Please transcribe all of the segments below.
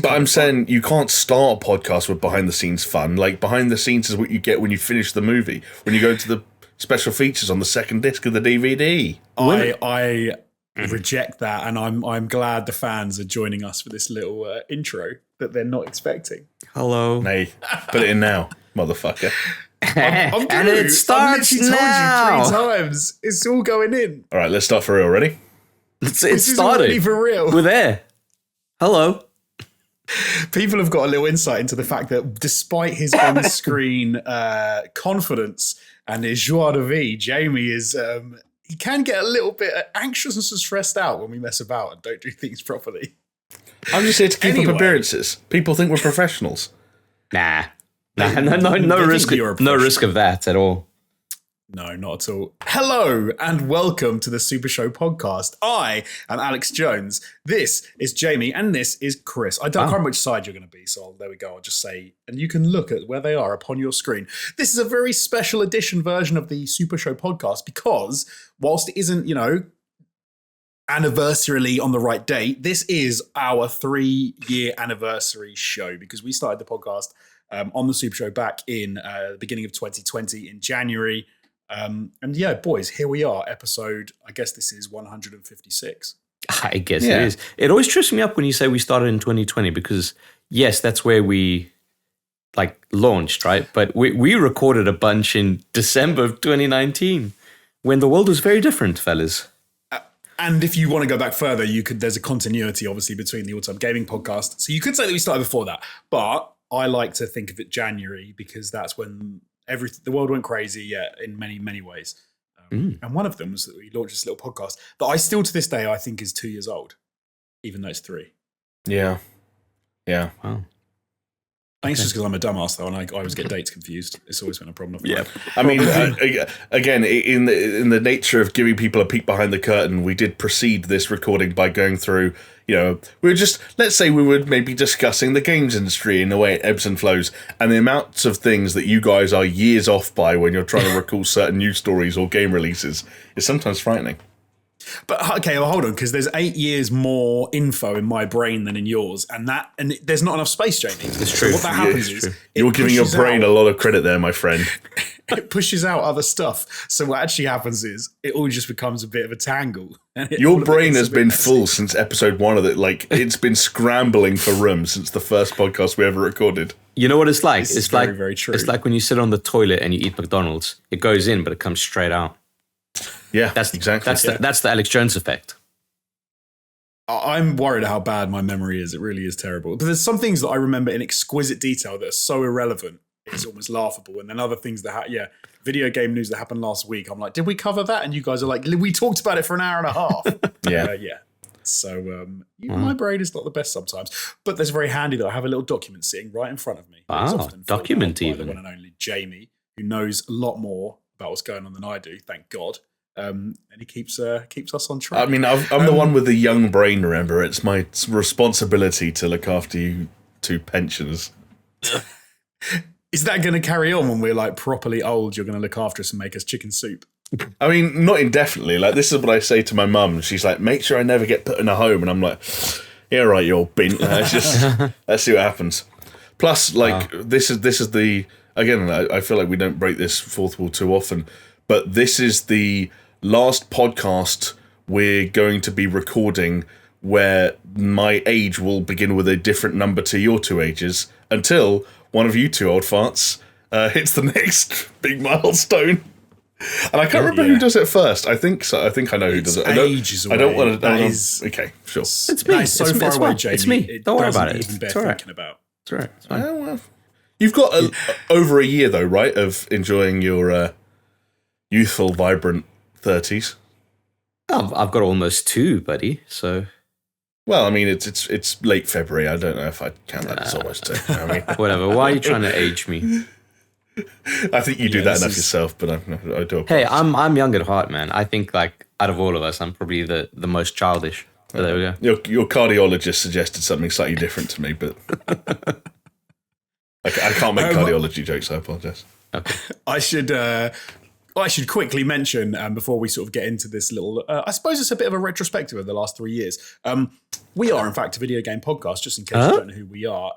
but I'm saying you can't start a podcast with behind the scenes fun. Like, behind the scenes is what you get when you finish the movie, when you go to the special features on the second disc of the DVD. I reject that, and I'm glad the fans are joining us for this little intro that they're not expecting. Hello. Nay, put it in now, motherfucker. I'm And it starts I've literally now. told you 3 times. It's all going in. All right, let's start for real. Ready? It This is started. already for real. We're there. Hello. People have got a little insight into the fact that despite his on-screen confidence and his joie de vivre, Jamie is he can get a little bit anxious and stressed out when we mess about and don't do things properly. I'm just here to keep Anyway. up appearances. People think we're professionals. No They risk. think you're a No professional. risk of that at all. No, not at all. Hello and welcome to the SuperShow podcast. I am Alex Jones. This is Jamie and this is Chris. I don't know how much side you're going to be, so there we go. I'll just say, and you can look at where they are upon your screen. This is a very special edition version of the SuperShow podcast because whilst it isn't, anniversarily on the right date, this is our 3-year anniversary show because we started the podcast on the SuperShow back in the beginning of 2020 in January. And yeah, boys, here we are, episode, I guess this is 156. I guess it is. It always trips me up when you say we started in 2020 because, yes, that's where we launched, right? But we recorded a bunch in December of 2019 when the world was very different, fellas. And if you want to go back further, there's a continuity, obviously, between the All Time Gaming podcast. So you could say that we started before that. But I like to think of it January because that's when the world went crazy, in many, many ways. And one of them was that we launched this little podcast that I still, to this day, I think is 2 years old, even though it's 3. Yeah. Wow. I think it's just because I'm a dumbass, though, and I always get dates confused. It's always been a problem. I mean, again, in the nature of giving people a peek behind the curtain, we did precede this recording by going through, let's say we were maybe discussing the games industry in the way it ebbs and flows, and the amounts of things that you guys are years off by when you're trying to recall certain news stories or game releases is sometimes frightening. But okay, well, hold on, because there's 8 years more info in my brain than in yours, and there's not enough space, Jamie. It's true. So what that happens is You're giving your brain a lot of credit there, my friend. It pushes out other stuff. So what actually happens is it all just becomes a bit of a tangle. And Your brain has been full since episode 1 of it. Like, it's been scrambling for room since the first podcast we ever recorded. You know what it's like? It's very, very true. It's like when you sit on the toilet and you eat McDonald's. It goes in, but it comes straight out. Yeah, Exactly. That's the Alex Jones effect. I'm worried how bad my memory is. It really is terrible. But there's some things that I remember in exquisite detail that are so irrelevant, it's almost laughable. And then other things that, video game news that happened last week, I'm like, did we cover that? And you guys are like, we talked about it for an hour and a half. Yeah. So my brain is not the best sometimes. But that's very handy that I have a little document sitting right in front of me. Wow, It's often filled document out by even. the one and only Jamie, who knows a lot more about what's going on than I do, thank God. And he keeps us on track. I mean, I'm the one with the young brain, remember? It's my responsibility to look after you two pensioners. Is that going to carry on when we're like properly old? You're going to look after us and make us chicken soup? I mean, not indefinitely. Like, this is what I say to my mum. She's like, make sure I never get put in a home. And I'm like, yeah, right, you old bint. Let's see what happens. Plus, this is the, again, I feel like we don't break this fourth wall too often, but this is the last podcast we're going to be recording where my age will begin with a different number to your two ages until one of you two old farts hits the next big milestone. And I can't remember who does it first. I think so. I think I know who does it. I don't want to. Okay, sure. It's me. That is so far away, Jamie. It's me. Don't worry about it. Even bear It's all right. thinking about. It's all right. It's fine. Well, you've got over a year though, right, of enjoying your youthful, vibrant 30s. I've got almost 2, buddy. So, Well, I mean, it's late February. I don't know if I'd count that as almost 2. I mean, whatever. Why are you trying to age me? I think you do that enough is- yourself, but I do. Hey, apologize. I'm young at heart, man. I think out of all of us, I'm probably the most childish. So there we go. Your cardiologist suggested something slightly different to me, but I can't make cardiology jokes. I apologize. Okay. I should I should quickly mention before we sort of get into this little, I suppose it's a bit of a retrospective of the last 3 years. We are, in fact, a video game podcast, just in case you don't know who we are.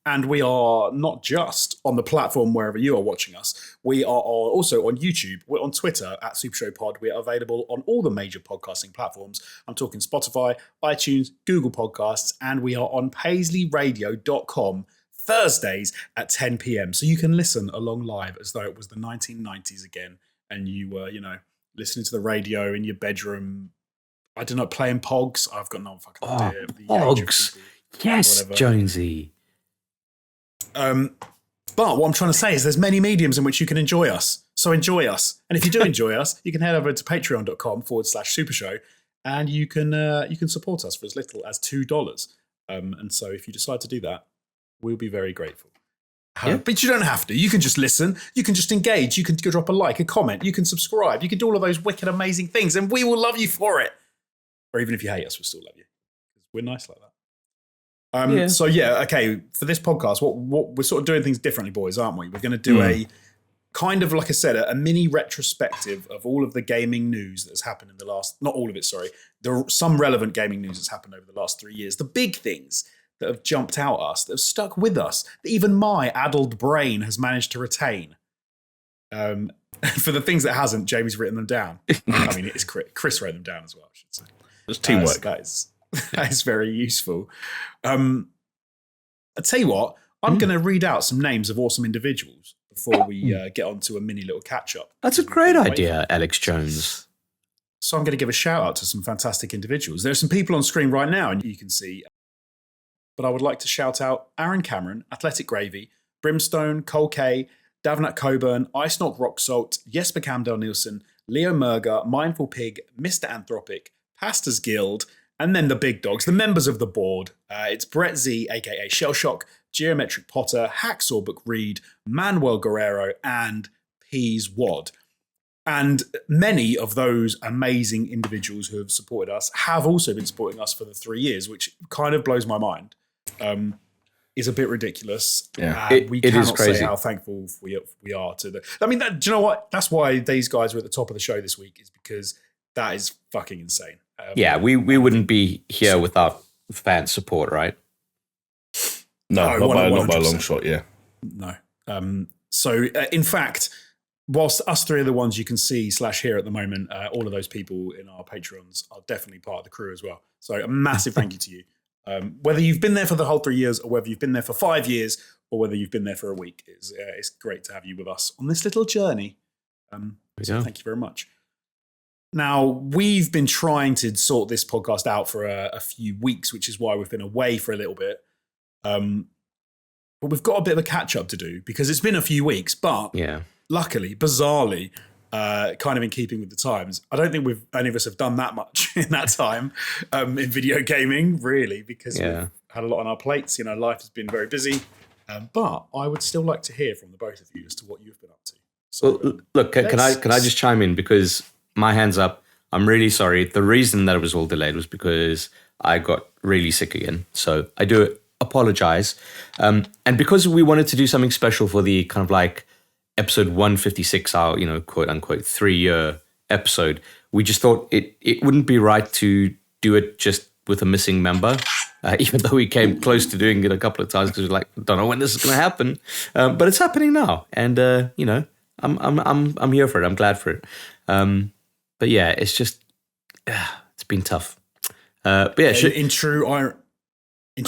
And we are not just on the platform wherever you are watching us. We are also on YouTube. We're on Twitter at SuperShow Pod. We are available on all the major podcasting platforms. I'm talking Spotify, iTunes, Google Podcasts, and we are on PaisleyRadio.com Thursdays at 10 p.m. So you can listen along live as though it was the 1990s again, and you were, listening to the radio in your bedroom. I don't know, playing Pogs. I've got no fucking idea. Pogs. Yes, Jonesy. But what I'm trying to say is there's many mediums in which you can enjoy us. So enjoy us. And if you do enjoy us, you can head over to patreon.com/supershow and you can support us for as little as $2. And so if you decide to do that, we'll be very grateful. But you don't have to. You can just listen. You can just engage. You can go drop a like, a comment. You can subscribe. You can do all of those wicked, amazing things, and we will love you for it. Or even if you hate us, we'll still love you. We're nice like that. So okay. For this podcast, what we're sort of doing things differently, boys, aren't we? We're going to do a kind of, like I said, a mini retrospective of all of the gaming news that has happened in the last. Not all of it, sorry. There are some relevant gaming news that's happened over the last 3 years. The big things that have jumped out at us, that have stuck with us, that even my addled brain has managed to retain. For the things that hasn't, Jamie's written them down. I mean, it's Chris wrote them down as well, I should say. It's teamwork. That is very useful. I'll tell you what, I'm going to read out some names of awesome individuals before we get on to a mini little catch-up. That's a great idea, Alex Jones. So I'm going to give a shout-out to some fantastic individuals. There are some people on screen right now, and you can see. But I would like to shout out Aaron Cameron, Athletic Gravy, Brimstone, Cole K, Davnat Coburn, Ice Knock Rock Salt, Jesper Camdale Nielsen, Leo Murger, Mindful Pig, Mr. Anthropic, Pastors Guild, and then the big dogs, the members of the board. It's Brett Z, aka Shellshock, Geometric Potter, Hacksaw Book Reed, Manuel Guerrero, and Peas Wad. And many of those amazing individuals who have supported us have also been supporting us for the 3 years, which kind of blows my mind. Is a bit ridiculous. Yeah, we cannot say how thankful we are to the. I mean, do you know what? That's why these guys are at the top of the show this week, is because that is fucking insane. We wouldn't be here without fan support, right? No, not by a long shot. Yeah, no. So in fact, whilst us three are the ones you can see / hear at the moment, all of those people in our Patreons are definitely part of the crew as well. So a massive thank you to you. Whether you've been there for the whole 3 years, or whether you've been there for 5 years, or whether you've been there for a week, it's great to have you with us on this little journey. So thank you very much. Now, we've been trying to sort this podcast out for a few weeks, which is why we've been away for a little bit. But we've got a bit of a catch-up to do, because it's been a few weeks, but luckily, bizarrely, kind of in keeping with the times, I don't think any of us have done that much in that time in video gaming, really, because we've had a lot on our plates. Life has been very busy. But I would still like to hear from the both of you as to what you've been up to. So, look, can I just chime in, because my hand's up. I'm really sorry. The reason that it was all delayed was because I got really sick again. So I do apologize. And because we wanted to do something special for the kind of like episode 156, our, quote unquote 3-year episode, we just thought it wouldn't be right to do it just with a missing member, even though we came close to doing it a couple of times, because we're like, don't know when this is going to happen. But it's happening now. And, I'm here for it. I'm glad for it. But yeah, it's just, it's been tough. But yeah, in true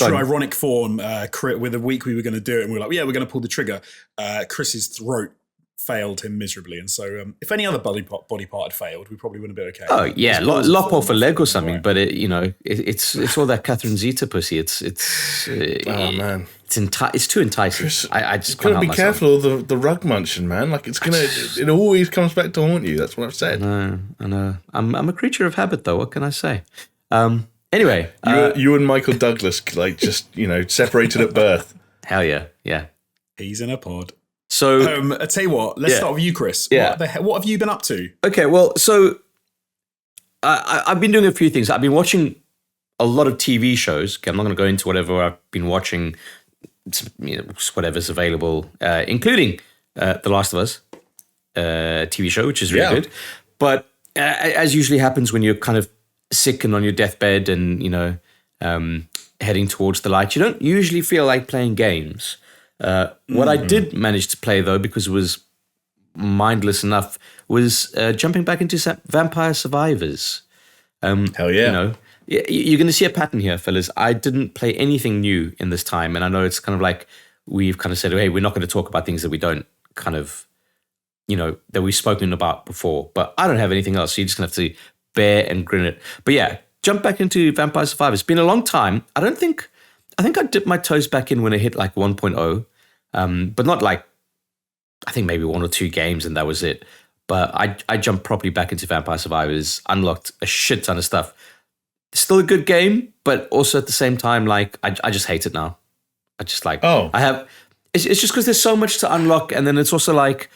ironic form, with the week we were going to do it, and we were like, we're going to pull the trigger. Chris's throat failed him miserably, and so if any other body part had failed, we probably wouldn't have been okay. Oh yeah, lop off a leg or something. Right. But it's all that Catherine Zeta pussy. It's oh man, it's too enticing. Chris, I just gotta be careful of the rug munching, man. Like it always comes back to haunt you. That's what I've said. I know. I'm a creature of habit, though. What can I say? Anyway, you and Michael Douglas, separated at birth. Hell yeah. He's in a pod. So I tell you what, let's start with you, Chris. Yeah. What have you been up to? Okay, well, so I've been doing a few things. I've been watching a lot of TV shows. Okay, I'm not going to go into whatever I've been watching, whatever's available, including The Last of Us. TV show, which is really good. But as usually happens when you're kind of sick and on your deathbed and, heading towards the light, you don't usually feel like playing games. What I did manage to play, though, because it was mindless enough, was jumping back into Vampire Survivors. Hell yeah. You're going to see a pattern here, fellas. I didn't play anything new in this time. And I know it's kind of like we've kind of said, hey, we're not going to talk about things that we don't kind of, that we've spoken about before. But I don't have anything else. So you're just going to have to bear and grin it. But yeah, jump back into Vampire Survivors. It's been a long time. I think I dipped my toes back in when I hit like 1.0. But not like, I think maybe 1 or 2 games and that was it. But I jumped properly back into Vampire Survivors, unlocked a shit ton of stuff. Still a good game, but also at the same time, like, I just hate it now. I just like, it's just because there's so much to unlock. And then it's also like,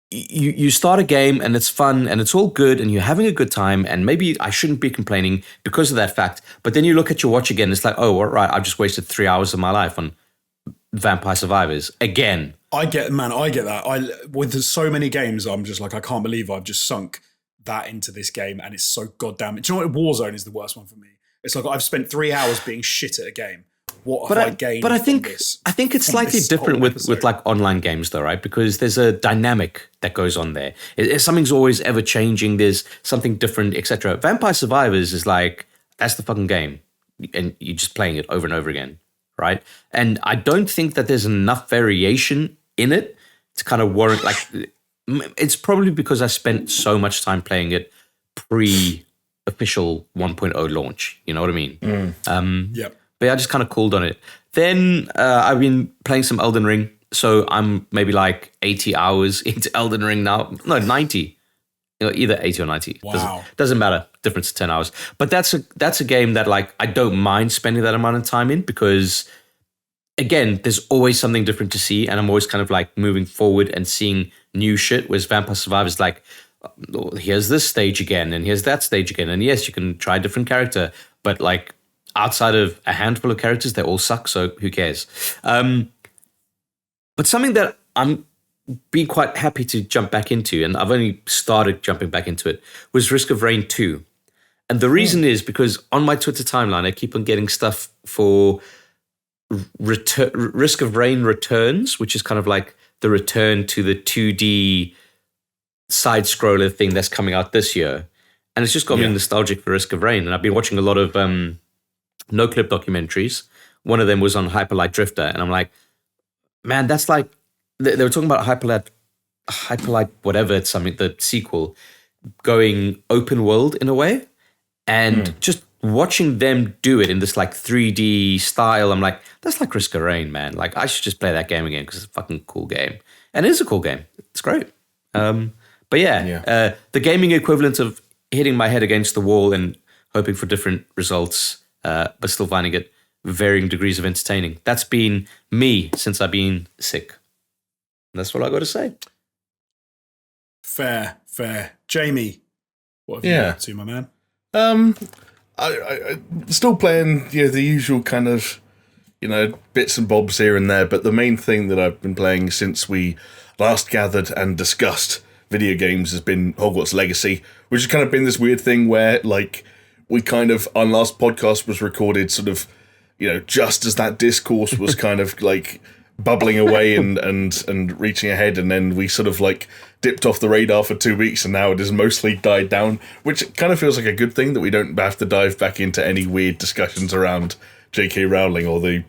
you start a game and it's fun and it's all good and you're having a good time. And maybe I shouldn't be complaining because of that fact. But then you look at your watch again, it's like, oh, all right, I've just wasted 3 hours of my life on Vampire Survivors again. I get that. With so many games, I'm just like, I can't believe I've just sunk that into this game, and it's so goddamn. Do you know what? Warzone is the worst one for me. It's like I've spent 3 hours being shit at a game. What have I gained? But I think it's slightly different with like online games, though, right? Because there's a dynamic that goes on there. Something's always ever changing. There's something different, etc. Vampire Survivors is like, that's the fucking game, and you're just playing it over and over again, right? And I don't think that there's enough variation in it to kind of warrant like. It's probably because I spent so much time playing it pre-official 1.0 launch. You know what I mean? Yeah. But yeah, I just kind of cooled on it. Then I've been playing some Elden Ring. So I'm maybe like 80 hours into Elden Ring now. No, 90. Either 80 or 90. Wow. Doesn't matter. Difference of 10 hours. But that's a game that like I don't mind spending that amount of time in because, again, there's always something different to see. And I'm always kind of like moving forward and seeing new shit. Whereas Vampire Survivors like, oh, here's this stage again and here's that stage again. And yes, you can try a different character. But like, outside of a handful of characters, they all suck, so who cares? But something that I'm being quite happy to jump back into, and I've only started jumping back into it, was Risk of Rain 2. And the reason is because on my Twitter timeline, I keep on getting stuff for Risk of Rain Returns, which is kind of like the return to the 2D side-scroller thing that's coming out this year. And it's just got me nostalgic for Risk of Rain. And I've been watching a lot of no-clip documentaries. One of them was on Hyperlight Drifter. And I'm like, man, that's like... They were talking about Hyperlight whatever, it's something, the sequel, going open world in a way. And just watching them do it in this like 3D style, I'm like, that's like Risk of Rain, man. Like, I should just play that game again because it's a fucking cool game. And it is a cool game. It's great. But yeah, the gaming equivalent of hitting my head against the wall and hoping for different results, but still finding it varying degrees of entertaining. That's been me since I've been sick. And that's what I got to say. Fair. Jamie, what have you been up to, my man? I still playing the usual kind of bits and bobs here and there, but the main thing that I've been playing since we last gathered and discussed video games has been Hogwarts Legacy, which has kind of been this weird thing where like we kind of, our last podcast was recorded sort of just as that discourse was kind of like bubbling away and reaching ahead, and then we sort of like dipped off the radar for 2 weeks, and now it has mostly died down, which kind of feels like a good thing that we don't have to dive back into any weird discussions around J.K. Rowling or the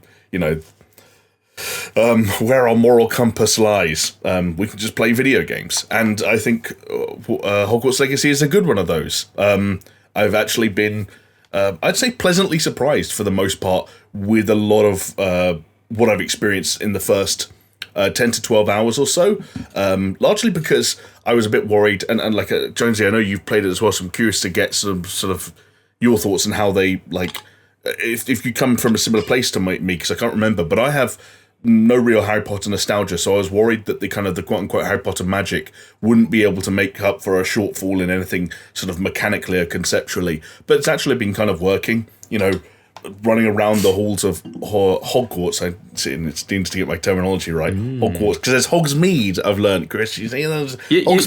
where our moral compass lies. We can just play video games, and I think Hogwarts Legacy is a good one of those. I've actually been I'd say pleasantly surprised for the most part with a lot of what I've experienced in the first 10 to 12 hours or so, largely because I was a bit worried, and like Jonesy, I know you've played it as well, so I'm curious to get some sort of your thoughts on how they, like, if you come from a similar place to me, because I can't remember, but I have no real Harry Potter nostalgia, so I was worried that the quote-unquote Harry Potter magic wouldn't be able to make up for a shortfall in anything sort of mechanically or conceptually, but it's actually been kind of working, running around the halls of Hogwarts. It's needs to get my terminology right. Hogwarts, because there's Hogsmeade. I've learned, Chris. You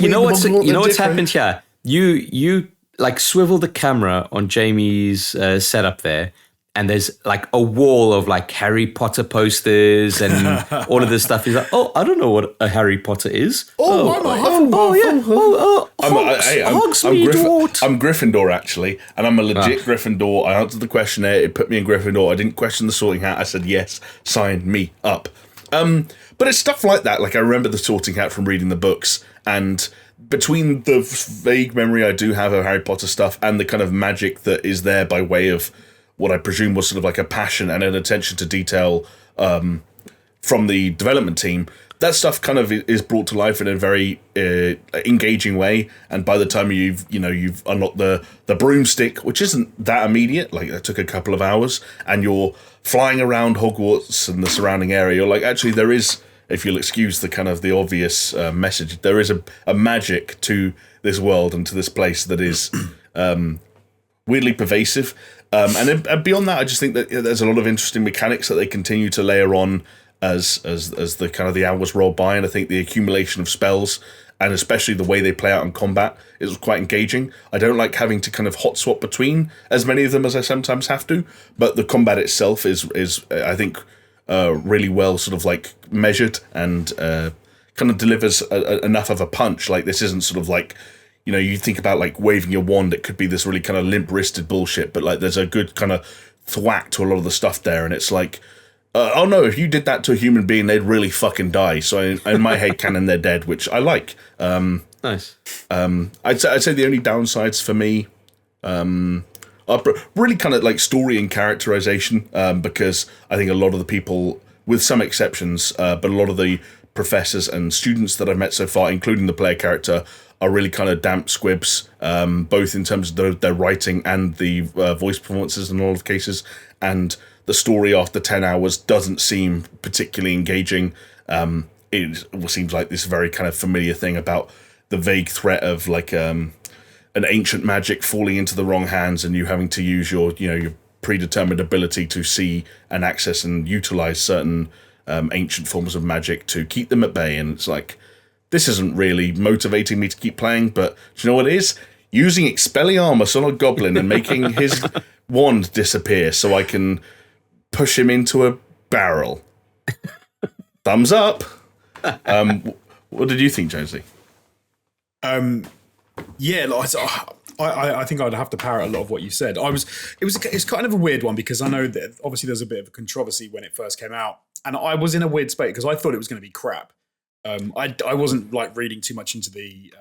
know what's happened here. You like swivel the camera on Jamie's setup there, and there's like a wall of like Harry Potter posters and all of this stuff. He's like, oh, I don't know what a Harry Potter is. I'm a Hufflepuff. Hogsmeade. I'm Gryffindor, actually, and I'm a legit Gryffindor. I answered the questionnaire. It put me in Gryffindor. I didn't question the Sorting Hat. I said, yes, sign me up. But it's stuff like that. Like, I remember the Sorting Hat from reading the books, and between the vague memory I do have of Harry Potter stuff and the kind of magic that is there by way of what I presume was sort of like a passion and an attention to detail from the development team, that stuff kind of is brought to life in a very engaging way. And by the time you've unlocked the broomstick, which isn't that immediate, like it took a couple of hours, and you're flying around Hogwarts and the surrounding area, you're like, actually, there is, if you'll excuse the kind of the obvious message, there is a magic to this world and to this place that is weirdly pervasive. And beyond that, I just think that there's a lot of interesting mechanics that they continue to layer on as the kind of the hours roll by, and I think the accumulation of spells and especially the way they play out in combat is quite engaging. I don't like having to kind of hot swap between as many of them as I sometimes have to, but the combat itself is I think really well sort of like measured and kind of delivers enough of a punch. Like, this isn't sort of like, you think about like waving your wand, it could be this really kind of limp-wristed bullshit, but like there's a good kind of thwack to a lot of the stuff there, and it's like, oh no, if you did that to a human being, they'd really fucking die. So in my head canon, they're dead, which I like. Nice. I'd say the only downsides for me are really kind of like story and characterization, because I think a lot of the people, with some exceptions, but a lot of the professors and students that I've met so far, including the player character, are really kind of damp squibs, both in terms of their writing and the voice performances in all of the cases. And the story after 10 hours doesn't seem particularly engaging. It seems like this very kind of familiar thing about the vague threat of like an ancient magic falling into the wrong hands and you having to use your predetermined ability to see and access and utilize certain ancient forms of magic to keep them at bay. And it's like, this isn't really motivating me to keep playing, but do you know what it is? Using Expelliarmus on a goblin and making his wand disappear so I can push him into a barrel. Thumbs up. What did you think, Jonesy? Yeah, I think I'd have to parrot a lot of what you said. It's kind of a weird one, because I know that obviously there's a bit of a controversy when it first came out, and I was in a weird space because I thought it was going to be crap. I wasn't like reading too much into the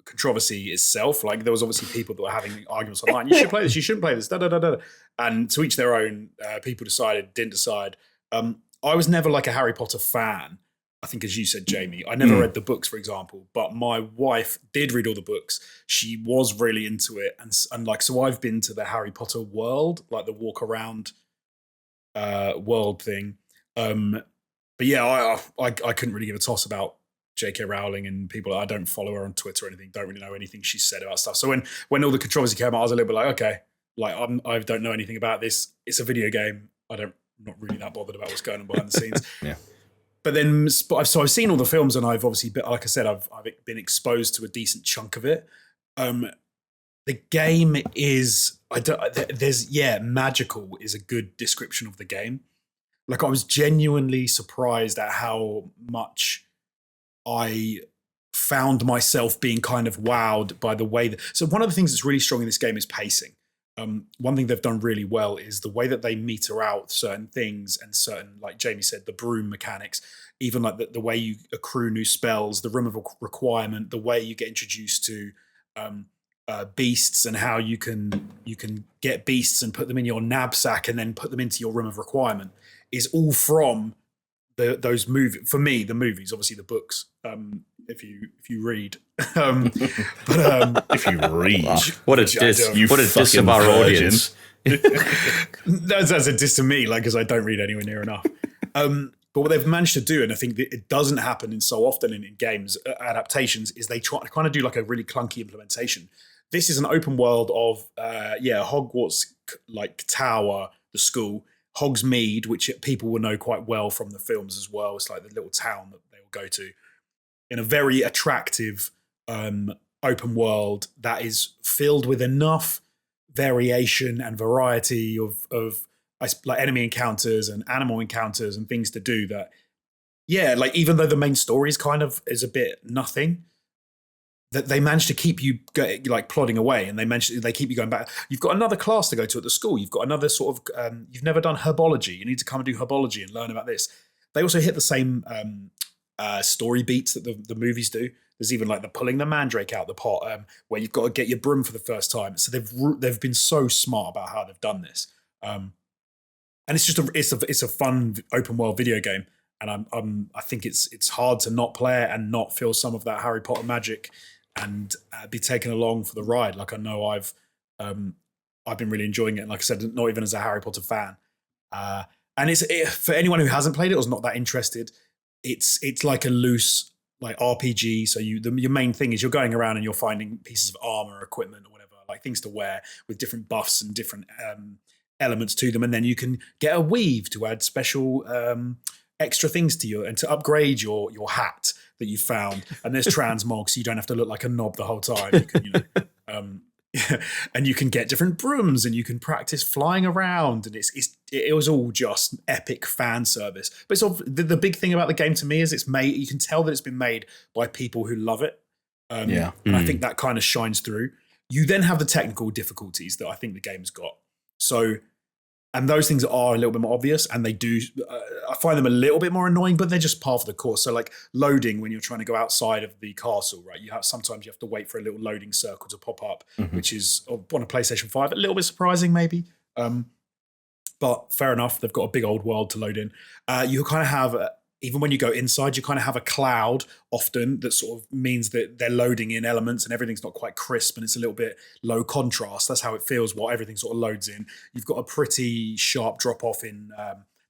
controversy itself. Like, there was obviously people that were having arguments online. You should play this. You shouldn't play this. Da da da da. And to each their own. People decided, didn't decide. I was never like a Harry Potter fan. I think, as you said, Jamie, I never read the books, for example, but my wife did read all the books. She was really into it, and like, so I've been to the Harry Potter world, like the walk around world thing. But yeah, I couldn't really give a toss about J.K. Rowling and people. I don't follow her on Twitter or anything. Don't really know anything she's said about stuff. So when all the controversy came out, I was a little bit like, okay, like I don't know anything about this. It's a video game. I'm not really that bothered about what's going on behind the scenes. Yeah. But then, so I've seen all the films, and I've obviously, like I said, I've been exposed to a decent chunk of it. The game is, magical is a good description of the game. Like, I was genuinely surprised at how much I found myself being kind of wowed by the way that. So one of the things that's really strong in this game is pacing. One thing they've done really well is the way that they meter out certain things and certain, like Jamie said, the broom mechanics, even like the way you accrue new spells, the room of requirement, the way you get introduced to beasts and how you can get beasts and put them in your knapsack and then put them into your room of requirement is all from those movies. For me, the movies, obviously the books. If you read, but if you read, what a diss of our audience. That's a diss to me, like, because I don't read anywhere near enough. But what they've managed to do, and I think that it doesn't happen in so often in games adaptations, is they try to kind of do like a really clunky implementation. this is an open world of Hogwarts like tower, the school, Hogsmeade, which people will know quite well from the films as well. It's like the little town that they will go to in a very attractive open world that is filled with enough variation and variety of like enemy encounters and animal encounters and things to do that. Yeah, like even though the main story is a bit nothing, that they manage to keep you like plodding away, and they keep you going back. You've got another class to go to at the school. You've got another sort of you've never done herbology. You need to come and do herbology and learn about this. They also hit the same story beats that the movies do. There's even like the pulling the mandrake out the pot, where you've got to get your broom for the first time. So they've been so smart about how they've done this, and it's just it's a fun open world video game. And I think it's hard to not play it and not feel some of that Harry Potter magic and be taken along for the ride. Like I know I've been really enjoying it. And like I said, not even as a Harry Potter fan. And for anyone who hasn't played it or is not that interested, it's like a loose like RPG. So your main thing is you're going around and you're finding pieces of armor, equipment, or whatever, like things to wear with different buffs and different elements to them, and then you can get a weave to add special extra things to you and to upgrade your hat that you found. And there's transmog, so you don't have to look like a knob the whole time. You can, and you can get different brooms and you can practice flying around. And it was all just epic fan service. But the big thing about the game to me is it's made. You can tell that it's been made by people who love it. And I think that kind of shines through. You then have the technical difficulties that I think the game's got. So. And those things are a little bit more obvious, and they do. I find them a little bit more annoying, but they're just part of the course. So, like loading when you're trying to go outside of the castle, right? Sometimes you have to wait for a little loading circle to pop up, which is on a PlayStation 5 a little bit surprising, maybe. But fair enough. They've got a big old world to load in. You kind of have. Even when you go inside, you kind of have a cloud often that sort of means that they're loading in elements and everything's not quite crisp and it's a little bit low contrast. That's how it feels while everything sort of loads in. You've got a pretty sharp drop off in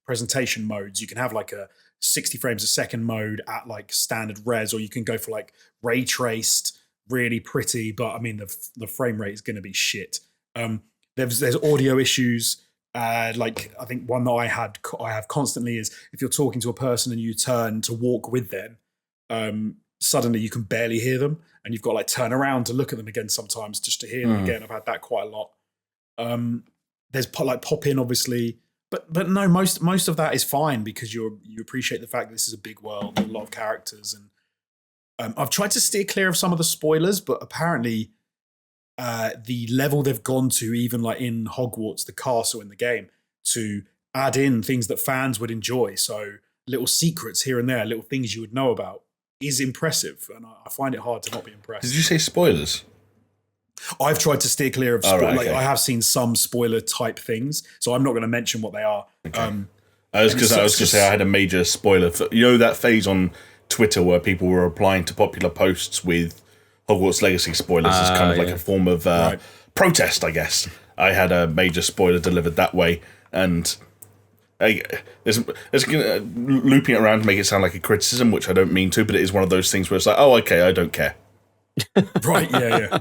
presentation modes. You can have like a 60 frames a second mode at like standard res, or you can go for like ray traced, really pretty, but I mean the frame rate is going to be shit. There's audio issues. Like I think one that I have constantly is if you're talking to a person and you turn to walk with them, suddenly you can barely hear them, and you've got to like turn around to look at them again sometimes just to hear them again. I've had that quite a lot. There's like pop in obviously, but no, most of that is fine because you appreciate the fact that this is a big world, a lot of characters, and I've tried to steer clear of some of the spoilers, but apparently. The level they've gone to, even like in Hogwarts, the castle in the game, to add in things that fans would enjoy. So little secrets here and there, little things you would know about, is impressive. And I find it hard to not be impressed. Did you say spoilers? I've tried to steer clear of spoilers. Right, okay. I have seen some spoiler type things, so I'm not going to mention what they are. Okay. I was going to say I had a major spoiler. That phase on Twitter where people were replying to popular posts with Hogwarts Legacy spoilers is kind of like a form of protest, I guess. I had a major spoiler delivered that way, and there's looping it around to make it sound like a criticism, which I don't mean to, but it is one of those things where it's like, oh, okay, I don't care. Right? Yeah.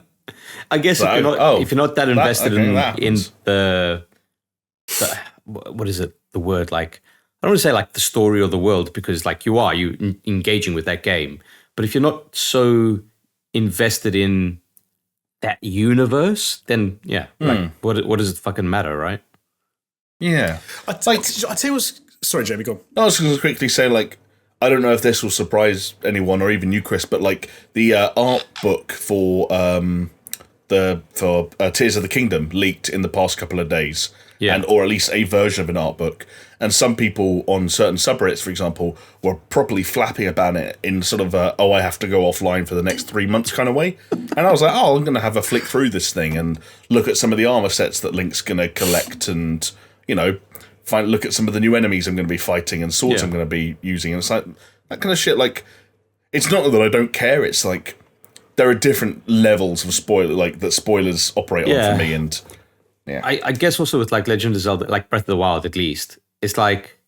I guess if you're not that invested in the what is it? The word like I don't want to say like the story or the world, because like you engaging with that game, but if you're not so invested in that universe, then like what does it fucking matter, right? Yeah. I tell you what's... Sorry, Jamie, go on. I was going to quickly say, like, I don't know if this will surprise anyone or even you, Chris, but like the art book for Tears of the Kingdom leaked in the past couple of days. Yeah. Or at least a version of an art book. And some people on certain subreddits, for example, were properly flapping about it in sort of I have to go offline for the next 3 months kind of way. And I was like, I'm going to have a flick through this thing and look at some of the armor sets that Link's going to collect and, look at some of the new enemies I'm going to be fighting and swords I'm going to be using. And it's like, that kind of shit, like, it's not that I don't care, it's like, there are different levels of that spoilers operate on for me, and... Yeah. I guess also with like Legend of Zelda, like Breath of the Wild at least, it's like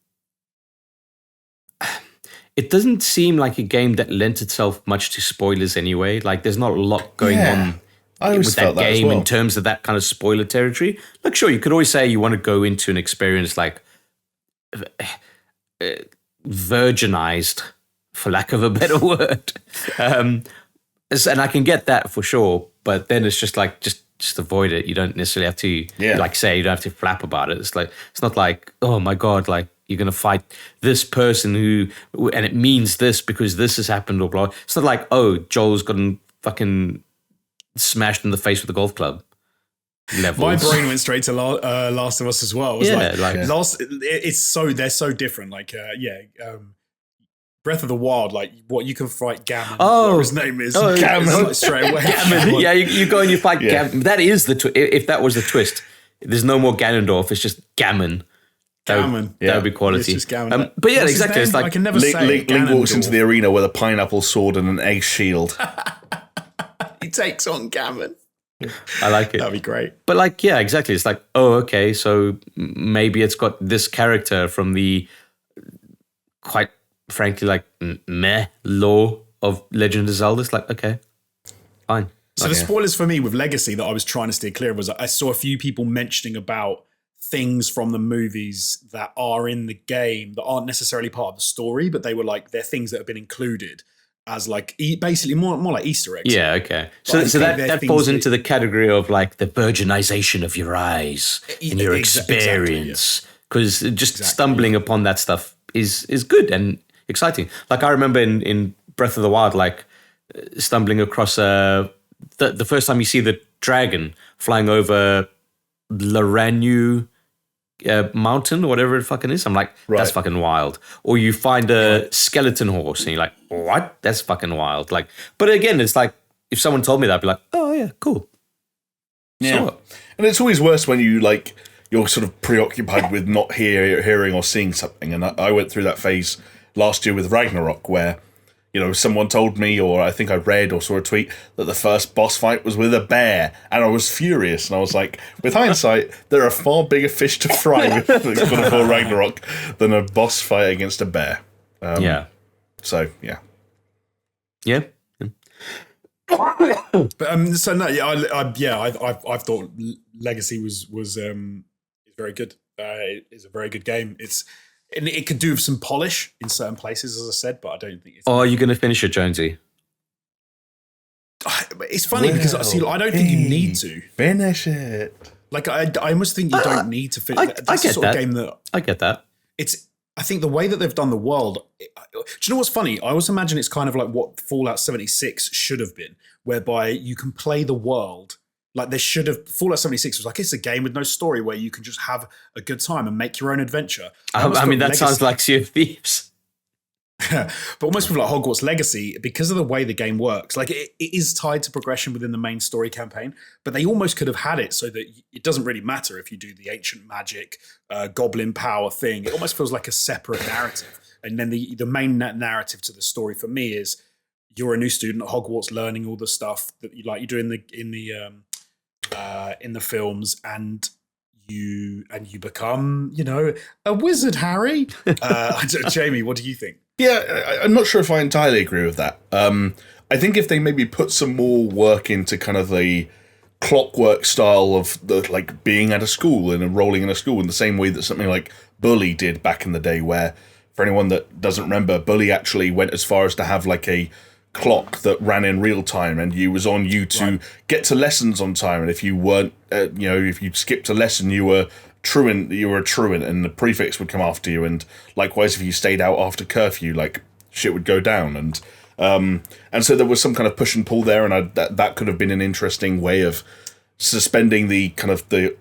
it doesn't seem like a game that lent itself much to spoilers anyway. Like there's not a lot going on always with that felt that as game well. in terms of that kind of spoiler territory. Like, sure, you could always say you want to go into an experience like virginized, for lack of a better word. And I can get that for sure, but then it's just like, just avoid it. You don't necessarily have to, like say, you don't have to flap about it. It's like, it's not like, oh my God, like you're going to fight this person and it means this because this has happened or blah. It's not like, oh, Joel's gotten fucking smashed in the face with a golf club. Levels. My brain went straight to Last of Us as well. It was they're so different. Like, Breath of the Wild, like what you can fight Gammon. Oh, his name is Gammon. like straight away. Gammon. Yeah, you go and you fight Gammon. That is if that was the twist. There's no more Ganondorf. It's just Gammon. That would be quality. It's just Gammon. But yeah, exactly. It's like I can never say Link walks into the arena with a pineapple sword and an egg shield. He takes on Gammon. I like it. That'd be great. But like, yeah, exactly. It's like, oh, okay, so maybe it's got this character from the quite frankly like meh lore of Legend of Zelda. It's like, okay, fine. So the spoilers for me with Legacy that I was trying to steer clear of was I saw a few people mentioning about things from the movies that are in the game that aren't necessarily part of the story, but they were like, they're things that have been included as like basically more like Easter eggs. Yeah, okay. So that falls into the category of like the virginization of your eyes and your experience. Because stumbling upon that stuff is good and exciting. Like I remember in Breath of the Wild, like stumbling across the first time you see the dragon flying over Laranu mountain or whatever it fucking is. I'm like, that's fucking wild. Or you find a skeleton horse and you're like, what? That's fucking wild. Like, but again, it's like if someone told me that, I'd be like, oh yeah, cool. Yeah. So, and it's always worse when you're sort of preoccupied with not hearing or seeing something. And I went through that phase last year with Ragnarok where, someone told me, or I think I read or saw a tweet, that the first boss fight was with a bear. And I was furious. And I was like, with hindsight, there are far bigger fish to fry with God of War Ragnarok than a boss fight against a bear. So, yeah. Yeah. But so no, I thought Legacy was very good. It's a very good game. It could do with some polish in certain places, as I said, but I don't think it's... Oh, are you going to finish it, Jonesy? It's funny because I don't think you need to. Finish it. Like, I almost think you don't need to finish. That's the sort of game that... I get that. I think the way that they've done the world... Do you know what's funny? I always imagine it's kind of like what Fallout 76 should have been, whereby you can play the world... Like they should have. Fallout 76 was like, it's a game with no story where you can just have a good time and make your own adventure. I mean, that sounds like Sea of Thieves. But almost with like Hogwarts Legacy, because of the way the game works, like it is tied to progression within the main story campaign, but they almost could have had it so that it doesn't really matter if you do the ancient magic, goblin power thing. It almost feels like a separate narrative. And then the main narrative to the story for me is you're a new student at Hogwarts learning all the stuff that you do in the films, and you become, a wizard, Harry. Jamie, what do you think? Yeah, I'm not sure if I entirely agree with that. I think if they maybe put some more work into kind of the clockwork style of like being at a school and enrolling in a school in the same way that something like Bully did back in the day, where for anyone that doesn't remember, Bully actually went as far as to have like a clock that ran in real time, and you was on you to get to lessons on time, and if you weren't if you skipped a lesson, you were a truant, and the prefects would come after you, and likewise if you stayed out after curfew, like shit would go down, and so there was some kind of push and pull there, and that could have been an interesting way of suspending the kind of the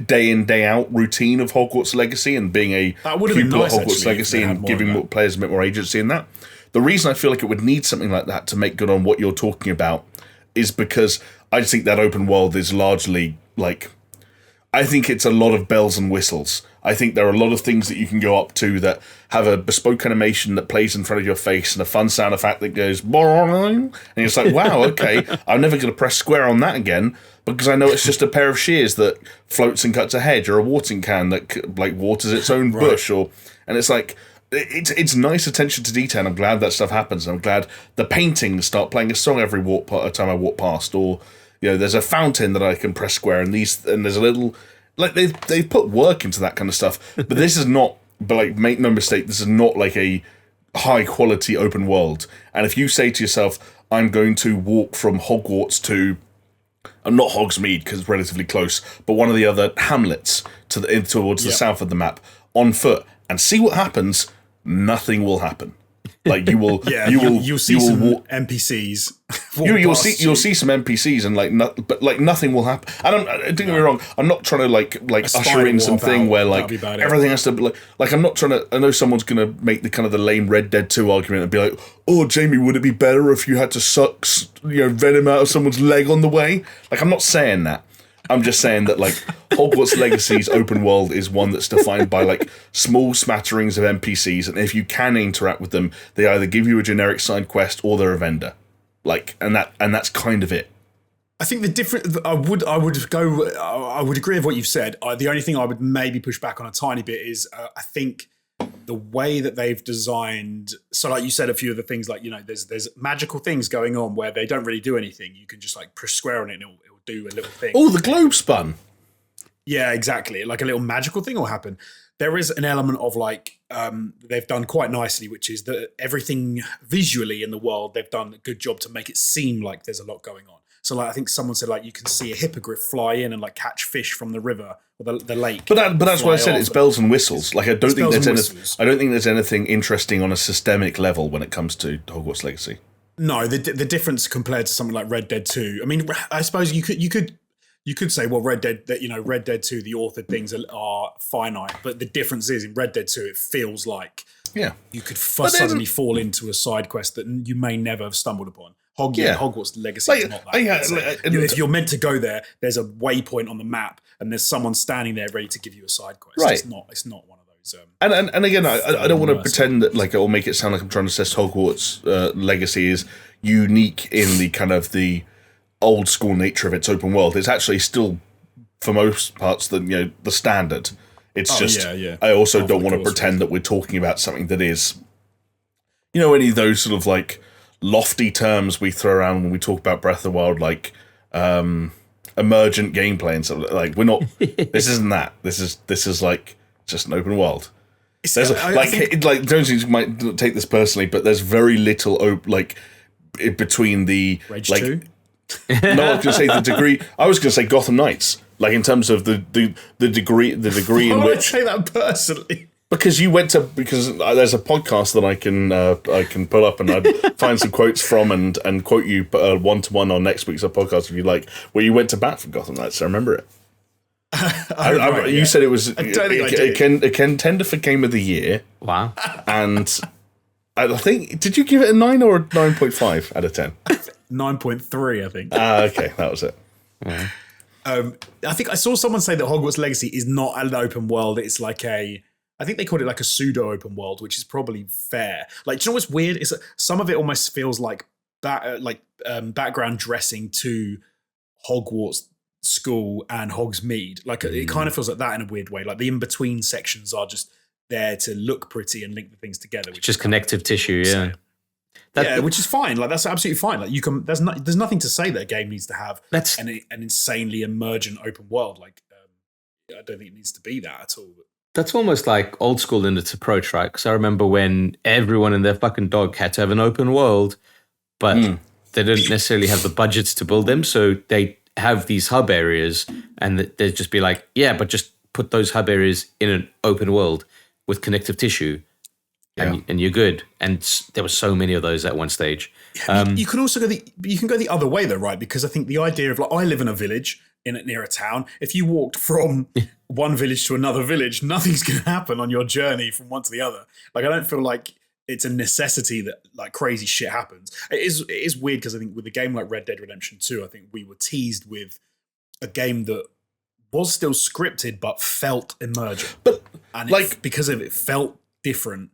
day in day out routine of Hogwarts Legacy and being a pupil at Hogwarts Legacy and giving players a bit more agency in that. The reason I feel like it would need something like that to make good on what you're talking about is because I just think that open world is largely like, I think it's a lot of bells and whistles. I think there are a lot of things that you can go up to that have a bespoke animation that plays in front of your face and a fun sound effect that goes boing, and it's like, wow, okay, I'm never going to press square on that again because I know it's just a pair of shears that floats and cuts a hedge, or a watering can that like waters its own bush, and it's like, it's nice attention to detail, and I'm glad that stuff happens. I'm glad the paintings start playing a song every time I walk past, or there's a fountain that I can press square, and there's a little, like they've put work into that kind of stuff. But this is not. But like, make no mistake, this is not like a high quality open world. And if you say to yourself, I'm going to walk from Hogwarts to, not Hogsmeade because it's relatively close, but one of the other hamlets towards the south of the map on foot, and see what happens, nothing will happen. Like you will, you'll see some NPCs. You'll see some NPCs and but nothing will happen. And don't get me wrong, I'm not trying to like usher in something where like everything has to be like I'm not trying to. I know someone's gonna make the kind of the lame Red Dead 2 argument and be like, oh Jamie, would it be better if you had to suck venom out of someone's leg on the way? Like I'm not saying that. I'm just saying that, like, Hogwarts Legacy's open world is one that's defined by, like, small smatterings of NPCs, and if you can interact with them, they either give you a generic side quest or they're a vendor. Like, and that's kind of it. I think I would agree with what you've said. The only thing I would maybe push back on a tiny bit is I think the way that they've designed, so like you said, a few of the things, like, there's magical things going on where they don't really do anything. You can just like push square on it and it'll do a little thing. Oh, the globe spun. Yeah, exactly. Like a little magical thing will happen. There is an element of like, they've done quite nicely, which is that everything visually in the world, they've done a good job to make it seem like there's a lot going on. So like, I think someone said like, you can see a hippogriff fly in and like catch fish from the river or the lake. But that's what I said. It's bells and whistles. Like I don't think there's anything interesting on a systemic level when it comes to Hogwarts Legacy. No, the difference compared to something like Red Dead 2. I mean, I suppose you could say, well, Red Dead 2, the authored things are finite, but the difference is in Red Dead 2, it feels like you could suddenly fall into a side quest that you may never have stumbled upon. Hogwarts Legacy is not that. If you're meant to go there, there's a waypoint on the map, and there's someone standing there ready to give you a side quest. Right. It's not one of those. And again, I don't want to pretend that like it will make it sound like I'm trying to say Hogwarts Legacy is unique in the kind of the old school nature of its open world. It's actually still, for most parts, the standard. It's I also don't want to pretend that we're talking about something that is, any of those sort of like lofty terms we throw around when we talk about Breath of the Wild, like emergent gameplay and stuff. Like we're not. This isn't that. This is like just an open world. There's like Jonesy might take this personally, but there's very little between the Rage like. 2? No, I was going to say the degree. I was going to say Gotham Knights, like in terms of the degree in which. Why would I say that personally? Because there's a podcast that I can pull up and I'd find some quotes from and quote you one-to-one on next week's podcast if you like, where you went to bat for Gotham Knights. I remember it. You said it was a contender for Game of the Year. Wow. And I think, did you give it a 9 or a 9.5 out of 10? 9.3, I think. Okay, that was it. Yeah. I think I saw someone say that Hogwarts Legacy is not an open world. It's like I think they called it like a pseudo open world, which is probably fair. Like, do you know what's weird? Is that some of it almost feels like background dressing to Hogwarts School and Hogsmeade. Like it kind of feels like that in a weird way. Like the in-between sections are just there to look pretty and link the things together. Which just connective tissue, yeah. Which is fine. Like that's absolutely fine. Like you can. There's nothing to say that a game needs to have an insanely emergent open world. Like I don't think it needs to be that at all. That's almost like old school in its approach, right? Because I remember when everyone and their fucking dog had to have an open world, but they didn't necessarily have the budgets to build them, so they have these hub areas, and they'd just be like, yeah, but just put those hub areas in an open world with connective tissue. And you're good. And there were so many of those at one stage. You can also go the other way though, right? Because I think the idea of like, I live in a village near a town. If you walked from one village to another village, nothing's going to happen on your journey from one to the other. Like I don't feel like it's a necessity that like crazy shit happens. It is weird because I think with a game like Red Dead Redemption 2, I think we were teased with a game that was still scripted but felt emergent. But because of it felt different.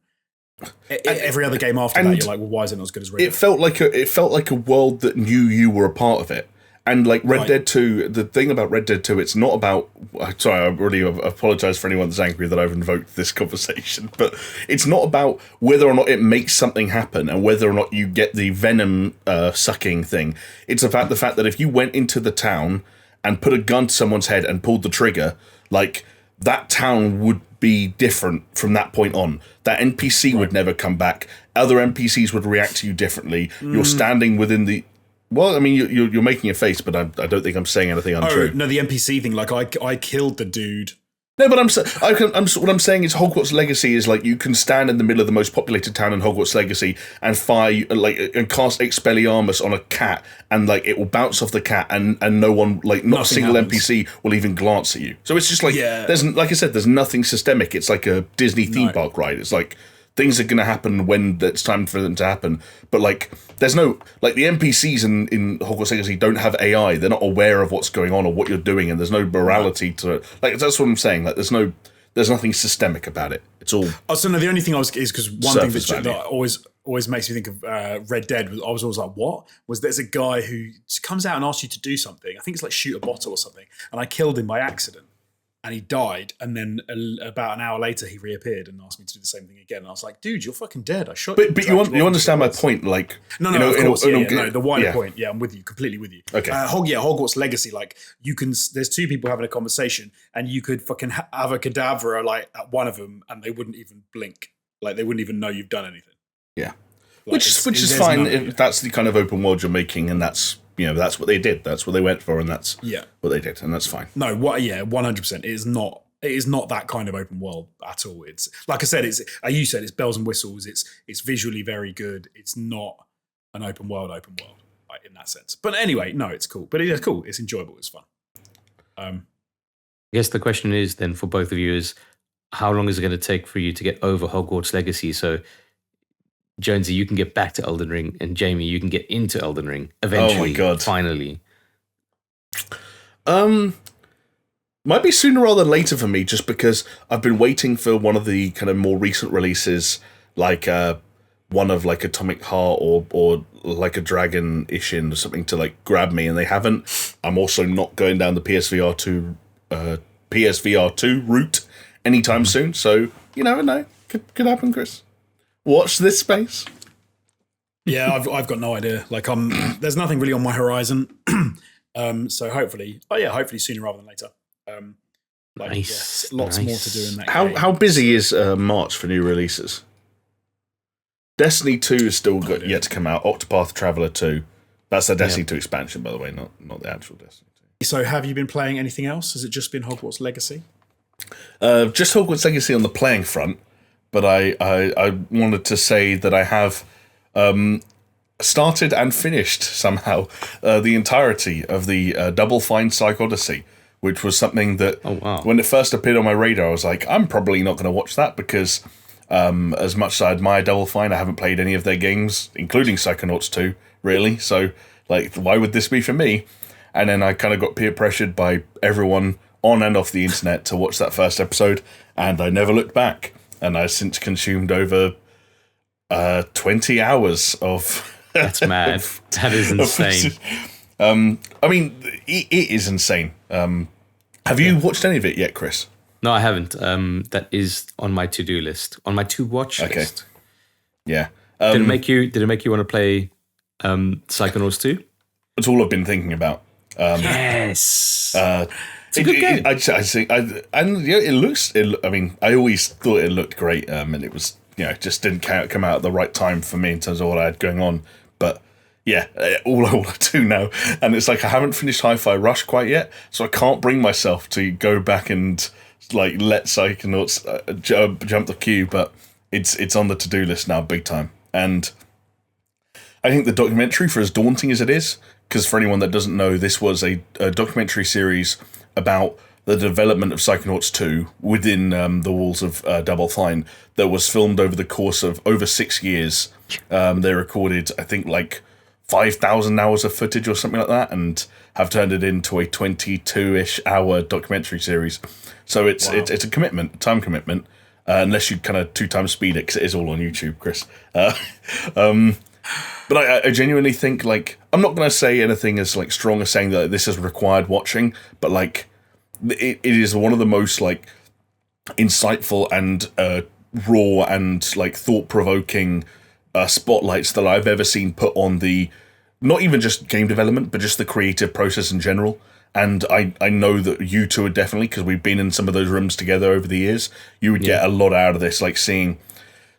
Every other game after that, you're like, well, why is it not as good as Red Dead? It felt like a world that knew you were a part of it, And like Red Dead 2, the thing about Red Dead 2, it's not about. Sorry, I really apologize for anyone that's angry that I've invoked this conversation, but it's not about whether or not it makes something happen and whether or not you get the venom sucking thing. It's about the fact that if you went into the town and put a gun to someone's head and pulled the trigger, like that town would be different from that point on. That NPC would never come back. Other NPCs would react to you differently. You're standing within the. Well, I mean, you're making a face, but I don't think I'm saying anything untrue. Oh, no, the NPC thing, like I killed the dude. No, but what I'm saying is Hogwarts Legacy is like you can stand in the middle of the most populated town in Hogwarts Legacy and fire and cast Expelliarmus on a cat, and like it will bounce off the cat, and no one, like not a single NPC will even glance at you. So it's just like there's, like I said, there's nothing systemic. It's like a Disney theme park ride. It's like things are going to happen when it's time for them to happen. But like, there's no, like the NPCs in Hogwarts Legacy don't have AI. They're not aware of what's going on or what you're doing, and there's no morality to it. Like, that's what I'm saying. Like, there's nothing systemic about it. It's all. Oh, so no, the only thing is because one thing that always makes me think of Red Dead. I was always like, what? Was there's a guy who comes out and asks you to do something. I think it's like shoot a bottle or something, and I killed him by accident. And he died, and then about an hour later, he reappeared and asked me to do the same thing again. And I was like, "Dude, you're fucking dead. I shot you." But you understand my point, like no, of course, no, the wider point. Yeah, I'm with you, completely with you. Okay. Hogwarts Legacy, like you can. There's two people having a conversation, and you could fucking have a cadaver like at one of them, and they wouldn't even blink, like they wouldn't even know you've done anything. Yeah, like, which is fine if that's the kind of open world you're making, and that's. That's what they did. That's what they went for, and that's what they did, and that's fine. No, 100%. It is not that kind of open world at all. It's like I said. It's you said it's bells and whistles. It's visually very good. It's not an open world, like, in that sense. But anyway, no, it's cool. But it's cool. It's enjoyable. It's fun. I guess the question is then for both of you is how long is it going to take for you to get over Hogwarts Legacy? So. Jonesy, you can get back to Elden Ring, and Jamie, you can get into Elden Ring eventually. Oh my God! Finally, might be sooner rather than later for me, just because I've been waiting for one of the kind of more recent releases, like one of like Atomic Heart or like a Dragon Ishin or something to like grab me, and they haven't. I'm also not going down the PSVR 2 route anytime soon, so you never know. Could happen, Chris. Watch this space. Yeah, I've got no idea. Like, there's nothing really on my horizon. So hopefully sooner rather than later. Nice. Lots more to do in that. How busy is March for new releases? Destiny 2 is still yet to come out. Octopath Traveler 2. That's the Destiny 2 expansion, by the way, not the actual Destiny 2. So have you been playing anything else? Has it just been Hogwarts Legacy? Just Hogwarts Legacy on the playing front. But I wanted to say that I have started and finished somehow the entirety of the Double Fine Psych Odyssey, which was something that when it first appeared on my radar, I was like, I'm probably not going to watch that because as much as I admire Double Fine, I haven't played any of their games, including Psychonauts 2, really. So, like, why would this be for me? And then I kind of got peer pressured by everyone on and off the internet to watch that first episode, and I never looked back. And I've since consumed over 20 hours of... That's mad. That is insane. I mean, it is insane. Have you watched any of it yet, Chris? No, I haven't. That is on my to-do list, on my to-watch list. Yeah. Did it make you want to play Psychonauts 2? That's all I've been thinking about. Yes. It's a good game. It looks. I mean, I always thought it looked great, and it was, just didn't come out at the right time for me in terms of what I had going on. But yeah, all I do now, and it's like I haven't finished Hi-Fi Rush quite yet, so I can't bring myself to go back and like let Psychonauts jump the queue. But it's on the to-do list now, big time. And I think the documentary, for as daunting as it is, because for anyone that doesn't know, this was a documentary series about the development of Psychonauts 2 within the walls of Double Fine that was filmed over the course of over 6 years. They recorded, I think, like 5,000 hours of footage or something like that, and have turned it into a 22-ish hour documentary series. So it's a commitment, a time commitment, unless you kind of 2 times speed it, because it is all on YouTube, Chris. But I genuinely think, like, I'm not going to say anything as like strong as saying that this is required watching, but like, it is one of the most like insightful and raw and like thought-provoking spotlights that I've ever seen put on the, not even just game development, but just the creative process in general. And I know that you two are definitely, because we've been in some of those rooms together over the years, you would get a lot out of this, like seeing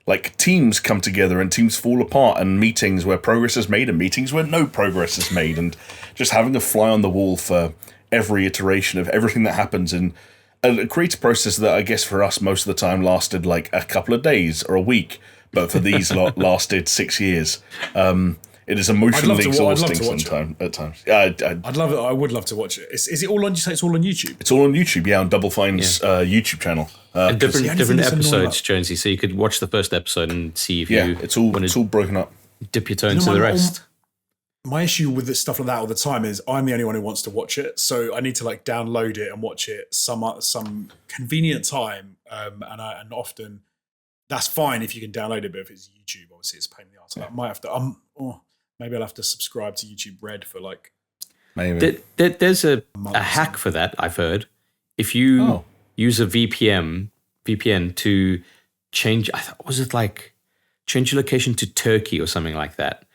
like teams come together and teams fall apart, and meetings where progress is made and meetings where no progress is made, and just having a fly on the wall for every iteration of everything that happens in a creative process that I guess for us most of the time lasted like a couple of days or a week, but for these lot lasted 6 years. It is emotionally exhausting at times. I would love to watch it. Is it all on? You say it's all on YouTube? It's all on YouTube, yeah, on Double Fine's YouTube channel. And different episodes, Jonesy. So you could watch the first episode and see if you. It's all broken up. Dip your toe into the rest. My issue with stuff like that all the time is I'm the only one who wants to watch it, so I need to like download it and watch it some convenient time, and often that's fine if you can download it, but if it's YouTube, obviously it's a pain in the arse. I might have to maybe I'll have to subscribe to YouTube Red for like. Maybe there's a hack for that. I've heard if you use a VPN to change. Was it like change your location to Turkey or something like that?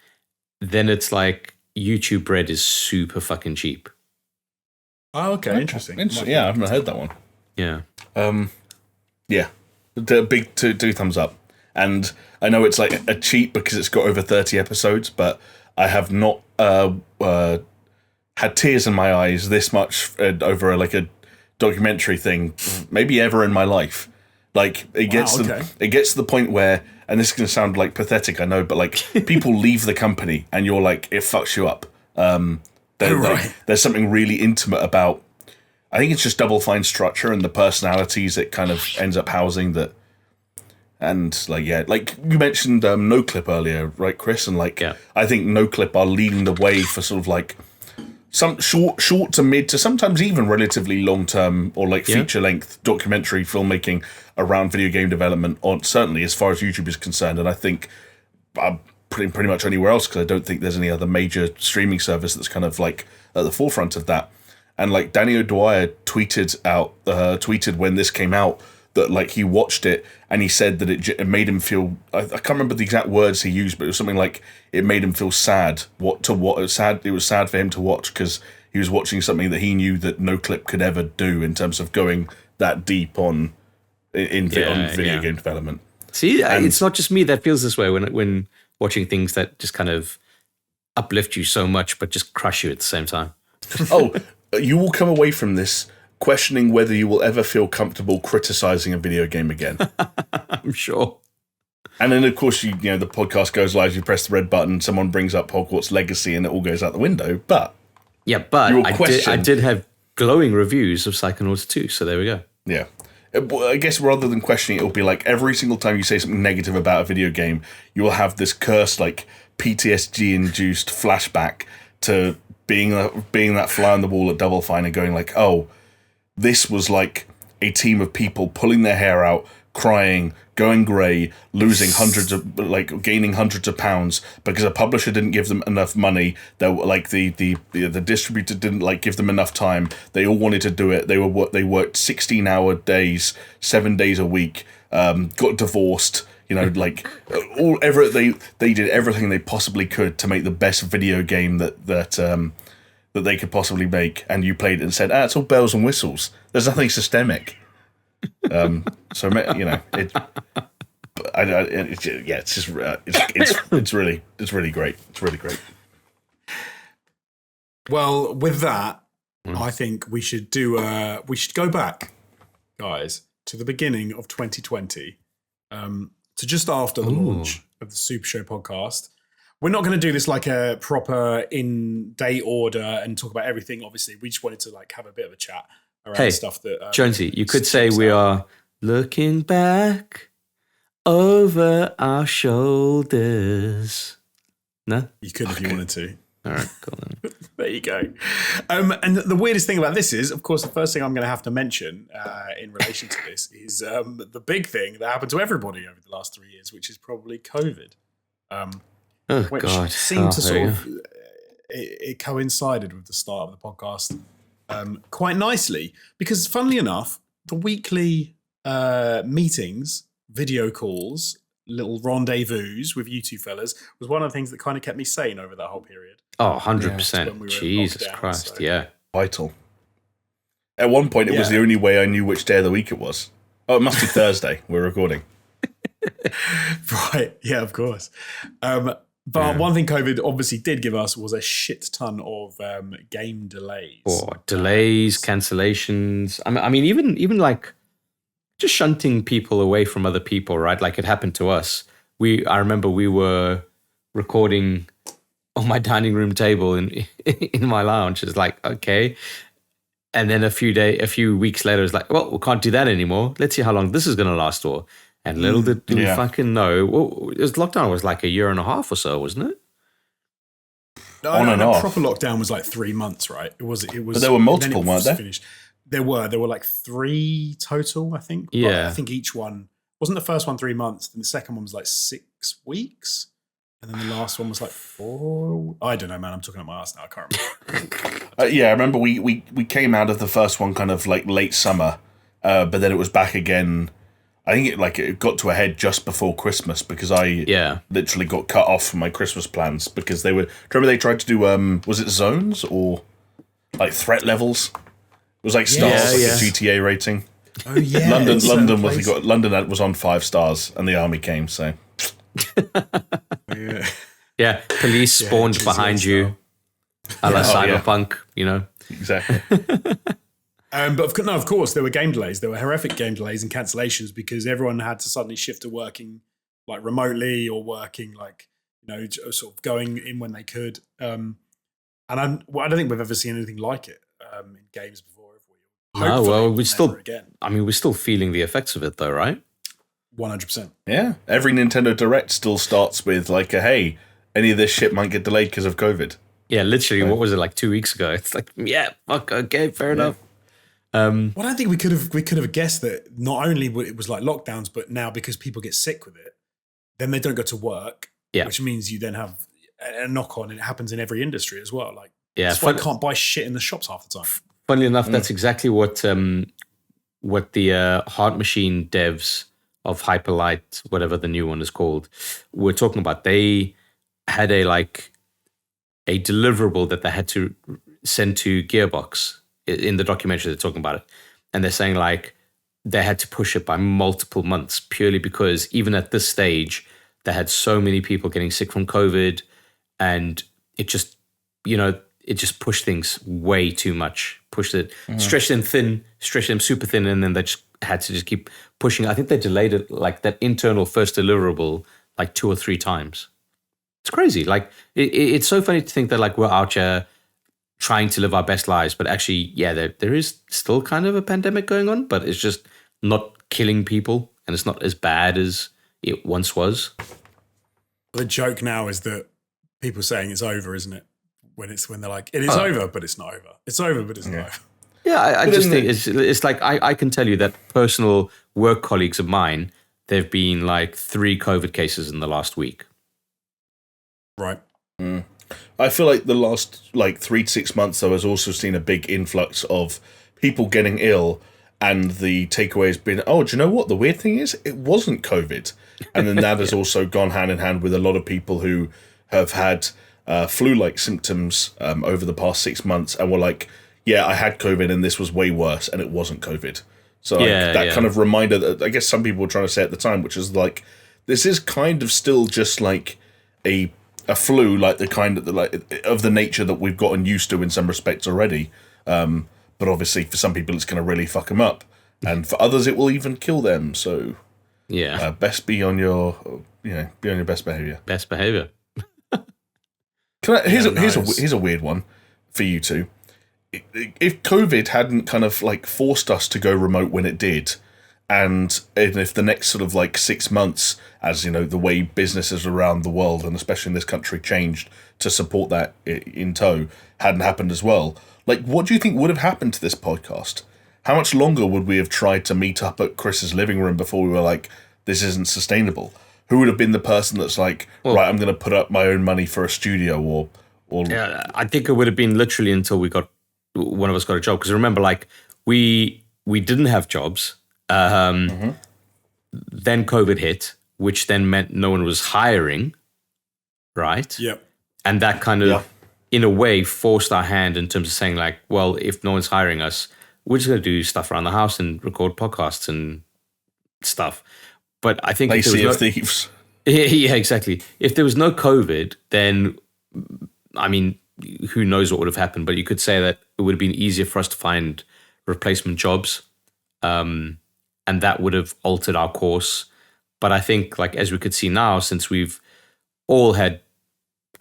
Then it's like YouTube Red is super fucking cheap. Oh, okay, interesting. Yeah, I haven't heard that one. Yeah. Yeah. The big two thumbs up. And I know it's like a cheat because it's got over 30 episodes, but I have not had tears in my eyes this much over like a documentary thing, maybe ever in my life. Like it gets to the point where, and this is going to sound like pathetic, I know, but like people leave the company and you're like, it fucks you up. There's something really intimate about, I think it's just Double Fine's structure and the personalities it kind of ends up housing that. And like you mentioned No Clip earlier, right, Chris? And I think No Clip are leading the way for sort of like some short to mid to sometimes even relatively long term or like feature length documentary filmmaking around video game development. On certainly as far as YouTube is concerned, and I think pretty much anywhere else, because I don't think there's any other major streaming service that's kind of like at the forefront of that. And like Danny O'Dwyer tweeted when this came out that like he watched it and he said that it made him feel, I can't remember the exact words he used, but it was something like it made him feel sad. It was sad for him to watch because he was watching something that he knew that no clip could ever do in terms of going that deep on video game development. See, it's not just me that feels this way when watching things that just kind of uplift you so much but just crush you at the same time. You will come away from this questioning whether you will ever feel comfortable criticizing a video game again. I'm sure. And then, of course, the podcast goes live, you press the red button, someone brings up Hogwarts Legacy, and it all goes out the window. But I did have glowing reviews of Psychonauts 2, so there we go. Yeah. I guess rather than questioning it, it'll be like every single time you say something negative about a video game, you will have this cursed, like, PTSD-induced flashback to being that fly on the wall at Double Fine and going like, oh, this was like a team of people pulling their hair out, crying, going grey, gaining hundreds of pounds because a publisher didn't give them enough money. They were like the distributor didn't like give them enough time. They all wanted to do it. They worked 16-hour days, 7 days a week. Got divorced. They did everything they possibly could to make the best video game that they could possibly make, and you played it and said, it's all bells and whistles. There's nothing systemic. It's really great. It's really great. Well, with that, I think we should we should go back, guys, to the beginning of 2020, to just after the launch of the SuperShow podcast. We're not going to do this like a proper in-date order and talk about everything. Obviously, we just wanted to like have a bit of a chat around stuff that. Jonesy, you could say we are looking back over our shoulders. No, you could if you wanted to. All right, cool. Then. There you go. And the weirdest thing about this is, of course, the first thing I'm going to have to mention in relation to this is the big thing that happened to everybody over the last 3 years, which is probably COVID. Oh, which God. seemed to there sort you of it coincided with the start of the podcast quite nicely because, funnily enough, the weekly meetings, video calls, little rendezvous with you two fellas was one of the things that kind of kept me sane over that whole period. go. Oh, when 100%. we were in Jesus lockdown, Christ. so- Yeah. Vital. At one point, it was Yeah. the only way I knew which day of the week it was. Oh, it must be Thursday. We're recording. Right. Yeah, of course. But one thing COVID obviously did give us was a shit ton of game delays. Or delays, cancellations. I mean, even like just shunting people away from other people, right? Like it happened to us. I remember we were recording on my dining room table in my lounge. It's like, okay. And then a few weeks later, it's like, well, we can't do that anymore. Let's see how long this is going to last for. And little did we fucking know. Well, lockdown was like a year and a half or so, wasn't it? On and no, off. proper lockdown was like 3 months, right? It was. But there were multiple, weren't there? Finished. There were like 3 total, I think. But Yeah. I think each one wasn't the first one 3 months. Then the second one was like 6 weeks, and then the last one was like 4. I don't know, man. I'm talking about my ass now. I can't remember. Yeah, I remember we came out of the first one kind of like late summer, but then it was back again. I think it got to a head just before Christmas because I literally got cut off from my Christmas plans because they were. Remember they tried to do was it zones or like threat levels? It was like stars, like a GTA rating. Oh yeah, London was on 5 stars and the army came. So yeah, police spawned behind you, a la Cyberpunk. You know, exactly. But of course, there were game delays. There were horrific game delays and cancellations because everyone had to suddenly shift to working like remotely or working like sort of going in when they could. And I don't think we've ever seen anything like it in games before. No, well, we're still again. feeling the effects of it, though, right? 100%. Yeah, every Nintendo Direct still starts with like hey, any of this shit might get delayed because of COVID. Yeah, literally. What was it like 2 weeks ago? It's like, okay, fair enough. Well, I don't think we could have guessed that not only it was like lockdowns, but now because people get sick with it, then they don't go to work, which means you then have a knock on. And it happens in every industry as well. Like, that's why I can't buy shit in the shops half the time. Funnily enough, that's exactly what the Heart Machine devs of Hyperlight, whatever the new one is called, were talking about. They had a deliverable that they had to send to Gearbox. In the documentary, they're talking about it. And they're saying like they had to push it by multiple months purely because even at this stage, they had so many people getting sick from COVID and it just, it just pushed things way too much. Pushed it, stretched them super thin, and then they just had to just keep pushing. I think they delayed it like that internal first deliverable like 2 or 3 times. It's crazy. Like it's so funny to think that like we're out here trying to live our best lives, but actually, there is still kind of a pandemic going on, but it's just not killing people, and it's not as bad as it once was. The joke now is that people saying it's over, isn't it? When they're like, it is over, but it's not over. It's over, but it's not over. Yeah, I just think it's like I can tell you that personal work colleagues of mine, there've been like 3 COVID cases in the last week. Right. I feel like the last 3 to 6 months, though, has also seen a big influx of people getting ill, and the takeaway has been, oh, do you know what? The weird thing is, it wasn't COVID. And then that has also gone hand in hand with a lot of people who have had flu-like symptoms over the past 6 months and were like, yeah, I had COVID and this was way worse, and it wasn't COVID. So that kind of reminder that I guess some people were trying to say at the time, which is like, this is kind of still just like a flu, like the kind of of the nature that we've gotten used to in some respects already. But obviously, for some people, it's going to really fuck them up, and for others, it will even kill them. So, best be on your best behavior. Best behavior. Here's a weird one for you two. If COVID hadn't kind of like forced us to go remote when it did, and if the next sort of 6 months, as you know, the way businesses around the world and especially in this country changed to support that in tow, hadn't happened as well, what do you think would have happened to this podcast? How much longer would we have tried to meet up at Chris's living room before we were like, this isn't sustainable? who would have been the person that's like, right, I'm going to put up my own money for a studio or Yeah, I think it would have been literally until one of us got a job. Because remember, like we didn't have jobs. Then COVID hit, which then meant no one was hiring, right? Yep. And that kind of, in a way, forced our hand in terms of saying like, well, if no one's hiring us, we're just going to do stuff around the house and record podcasts and stuff. But I think Sea of Thieves. Yeah, exactly. If there was no COVID, then, I mean, who knows what would have happened, but you could say that it would have been easier for us to find replacement jobs. And that would have altered our course. But I think, like, as we could see now, since we've all had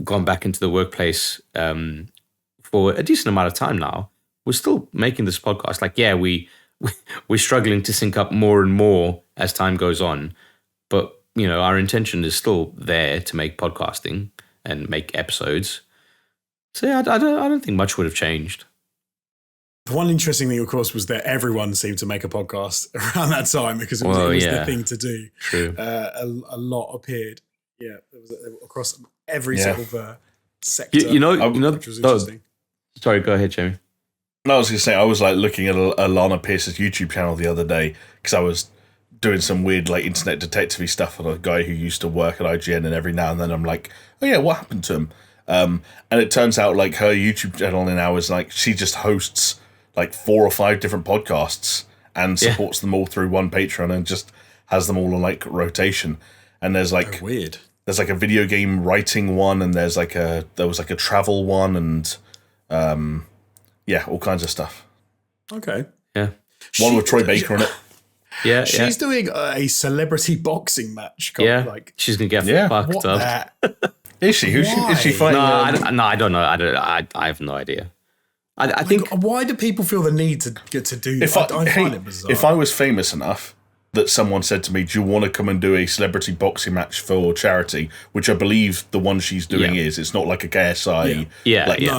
gone back into the workplace for a decent amount of time now, we're still making this podcast. Like, yeah, we're struggling to sync up more and more as time goes on. But, you know, our intention is still there to make podcasting and make episodes. So yeah, I don't think much would have changed. The one interesting thing, of course, was that everyone seemed to make a podcast around that time because it was the thing to do. True. A lot appeared. Yeah, it was across every sort of sector. Which was interesting. Sorry, go ahead, Jamie. No, I was going to say, I was like looking at Alana Pierce's YouTube channel the other day because I was doing some weird like internet detective stuff on a guy who used to work at IGN, and every now and then I'm like, oh yeah, what happened to him? And it turns out like her YouTube channel now is like she just hosts like 4 or 5 different podcasts and supports them all through one Patreon and just has them all on like rotation. And there's like weird. There's like a video game writing one, and there was like a travel one, and all kinds of stuff. Okay. Yeah. One with Troy Baker on it. Yeah. She's doing a celebrity boxing match. Like she's gonna get fucked up. Is she? Is she fighting? No, I don't know. I have no idea. I think. God, why do people feel the need to do that? I find it bizarre. If I was famous enough that someone said to me, do you want to come and do a celebrity boxing match for charity, which I believe the one she's doing is, it's not like a KSI,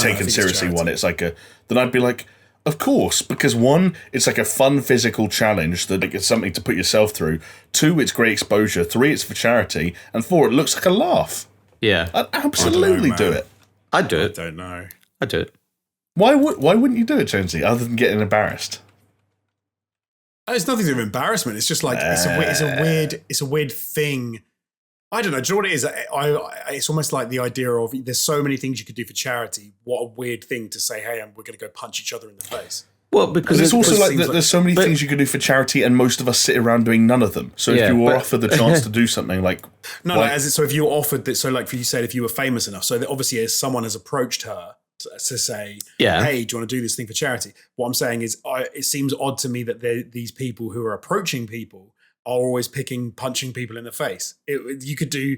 taken seriously one. It's like then I'd be like, of course, because 1, it's like a fun physical challenge that it's something to put yourself through. 2, it's great exposure. 3, it's for charity. And 4, it looks like a laugh. Yeah. I'd absolutely do it. I'd do it. I don't know. I'd do it. Why wouldn't you do it, Jonesy, other than getting embarrassed? It's nothing to do with embarrassment. It's just like it's a weird thing. I don't know. Do you know what it is? It's almost like the idea of there's so many things you could do for charity. What a weird thing to say, hey, we're going to go punch each other in the face. Well, because it's also like there's so many things you could do for charity, and most of us sit around doing none of them. So if you were offered the chance to do something like so if you were offered that, so like you said, if you were famous enough, so that obviously as someone has approached her to say, hey, do you want to do this thing for charity? What I'm saying is, it seems odd to me that these people who are approaching people are always picking punching people in the face. You could do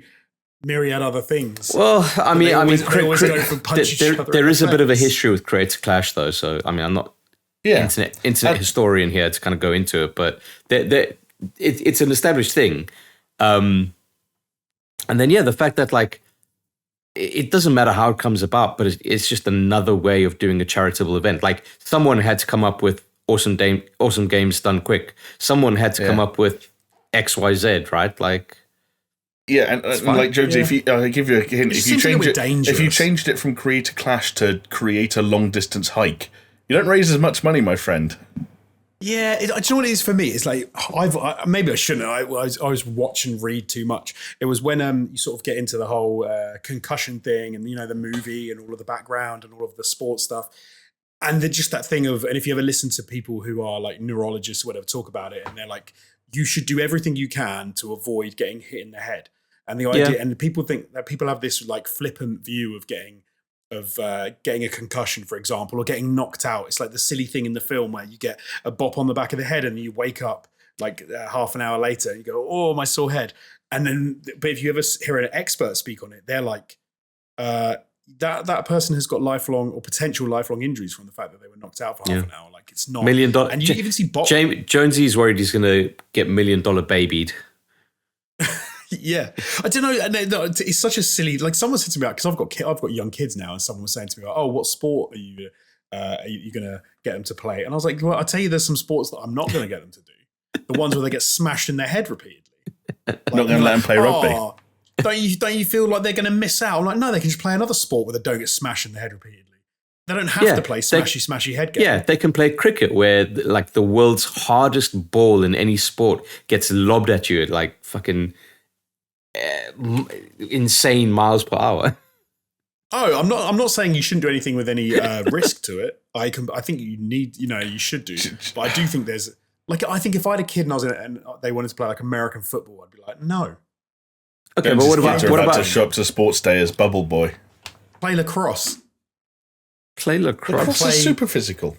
myriad other things. Well, I mean, there is a bit of a history with Creator Clash, though. So I mean, I'm not internet historian here to kind of go into it, but it's an established thing. And then the fact that like it doesn't matter how it comes about, but it's just another way of doing a charitable event. Like someone had to come up with awesome games done quick. Someone had to come up with XYZ, right? Like. Yeah, and like Jonesy, if I give you a hint, if you changed it from Creator Clash to create a long distance hike, you don't raise as much money, my friend. Yeah, do you know what it is for me? It's like maybe I shouldn't. I was watch and read too much. It was when you sort of get into the whole concussion thing, and the movie and all of the background and all of the sports stuff, and just that thing of. And if you ever listen to people who are like neurologists or whatever talk about it, and they're like, you should do everything you can to avoid getting hit in the head. And the idea, and people think that people have this like flippant view of getting a concussion, for example, or getting knocked out. It's like the silly thing in the film where you get a bop on the back of the head and you wake up like half an hour later and you go, oh, my sore head. And then, but if you ever hear an expert speak on it, they're like, that person has got lifelong or potential lifelong injuries from the fact that they were knocked out for half an hour. Like it's not $1 million. And you even see Jonesy's worried he's going to get $1 million babied. Yeah, I don't know. It's such a silly. Like someone said to me, because I've got young kids now, and someone was saying to me, "Oh, what sport are you going to get them to play?" And I was like, "Well, I'll tell you, there's some sports that I'm not going to get them to do. The ones where they get smashed in their head repeatedly. Not going to let them play rugby. "Oh, don't you feel like they're going to miss out? I'm like, no, they can just play another sport where they don't get smashed in the head repeatedly. They don't have to play smashy head game. Yeah, they can play cricket where like the world's hardest ball in any sport gets lobbed at you at like fucking insane miles per hour. Oh, I'm not saying you shouldn't do anything with any risk to it. I think you should do. But I do think there's like, I think if I had a kid and they wanted to play like American football, I'd be like, no. Okay, but what about to show up to sports day as Bubble Boy? Play lacrosse. Play lacrosse. Lacrosse is super physical.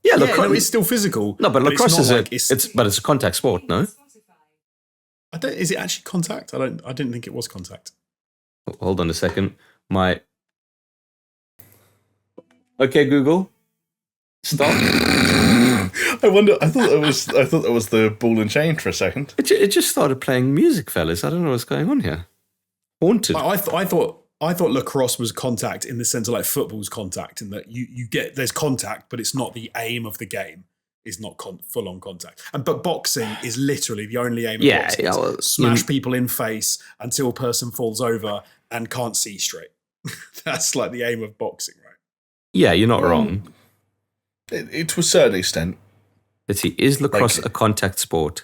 Yeah, lacrosse. No, it's still physical. No, but lacrosse is like, it's a contact sport, no? Is it actually contact? I didn't think it was contact. Hold on a second. Okay, Google. Stop. I thought that was the ball and chain for a second. It just started playing music, fellas. I don't know what's going on here. Haunted. I thought lacrosse was contact in the sense of like football's contact, in that there's contact, but it's not the aim of the game. Is not full on contact. But boxing is literally the only aim of boxing. Yeah, well, smash people in face until a person falls over and can't see straight. That's like the aim of boxing, right? Yeah, you're not wrong. To a certain extent. Let's see. Is lacrosse a contact sport?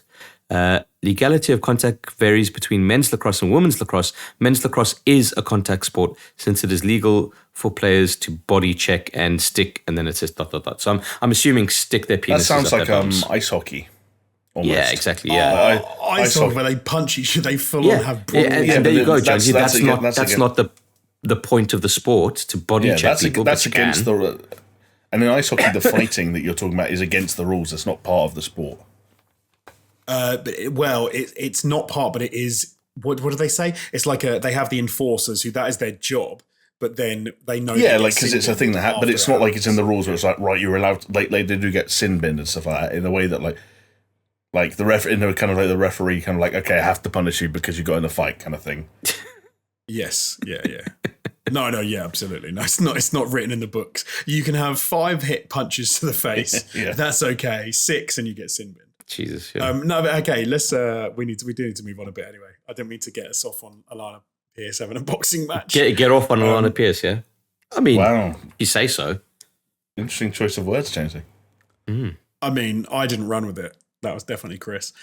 Legality of contact varies between men's lacrosse and women's lacrosse. Men's lacrosse is a contact sport since it is legal for players to body check and stick, and then it says ... So I'm assuming stick their penises. That sounds like ice hockey. Almost. Yeah, exactly. Yeah, ice hockey where they punch each other. They full on have brawl. And there you go, Jonesy. That's not the point of the sport, to body check people. That's against the. And in ice hockey, the fighting that you're talking about is against the rules. It's not part of the sport. It's not part, but it is. What do they say? It's like they have the enforcers who that is their job, but then they know. Yeah, like because it's a thing that happens, but it's not like it's in the rules where it's like, right, you're allowed. Like they do get sin binned and stuff like that in a way that like the the referee kind of like, okay, I have to punish you because you got in a fight kind of thing. Yes, yeah. No, yeah, absolutely. No, it's not written in the books. You can have 5 hit punches to the face. Yeah. That's okay. 6 and you get sin binned. Jesus. Yeah. No, but okay. Let's. We do need to move on a bit anyway. I didn't mean to get us off on Alana Pierce having a boxing match. Get off on Alana Pierce, yeah. I mean, wow. You say so. Interesting choice of words, Jonesy. I mean, I didn't run with it. That was definitely Chris.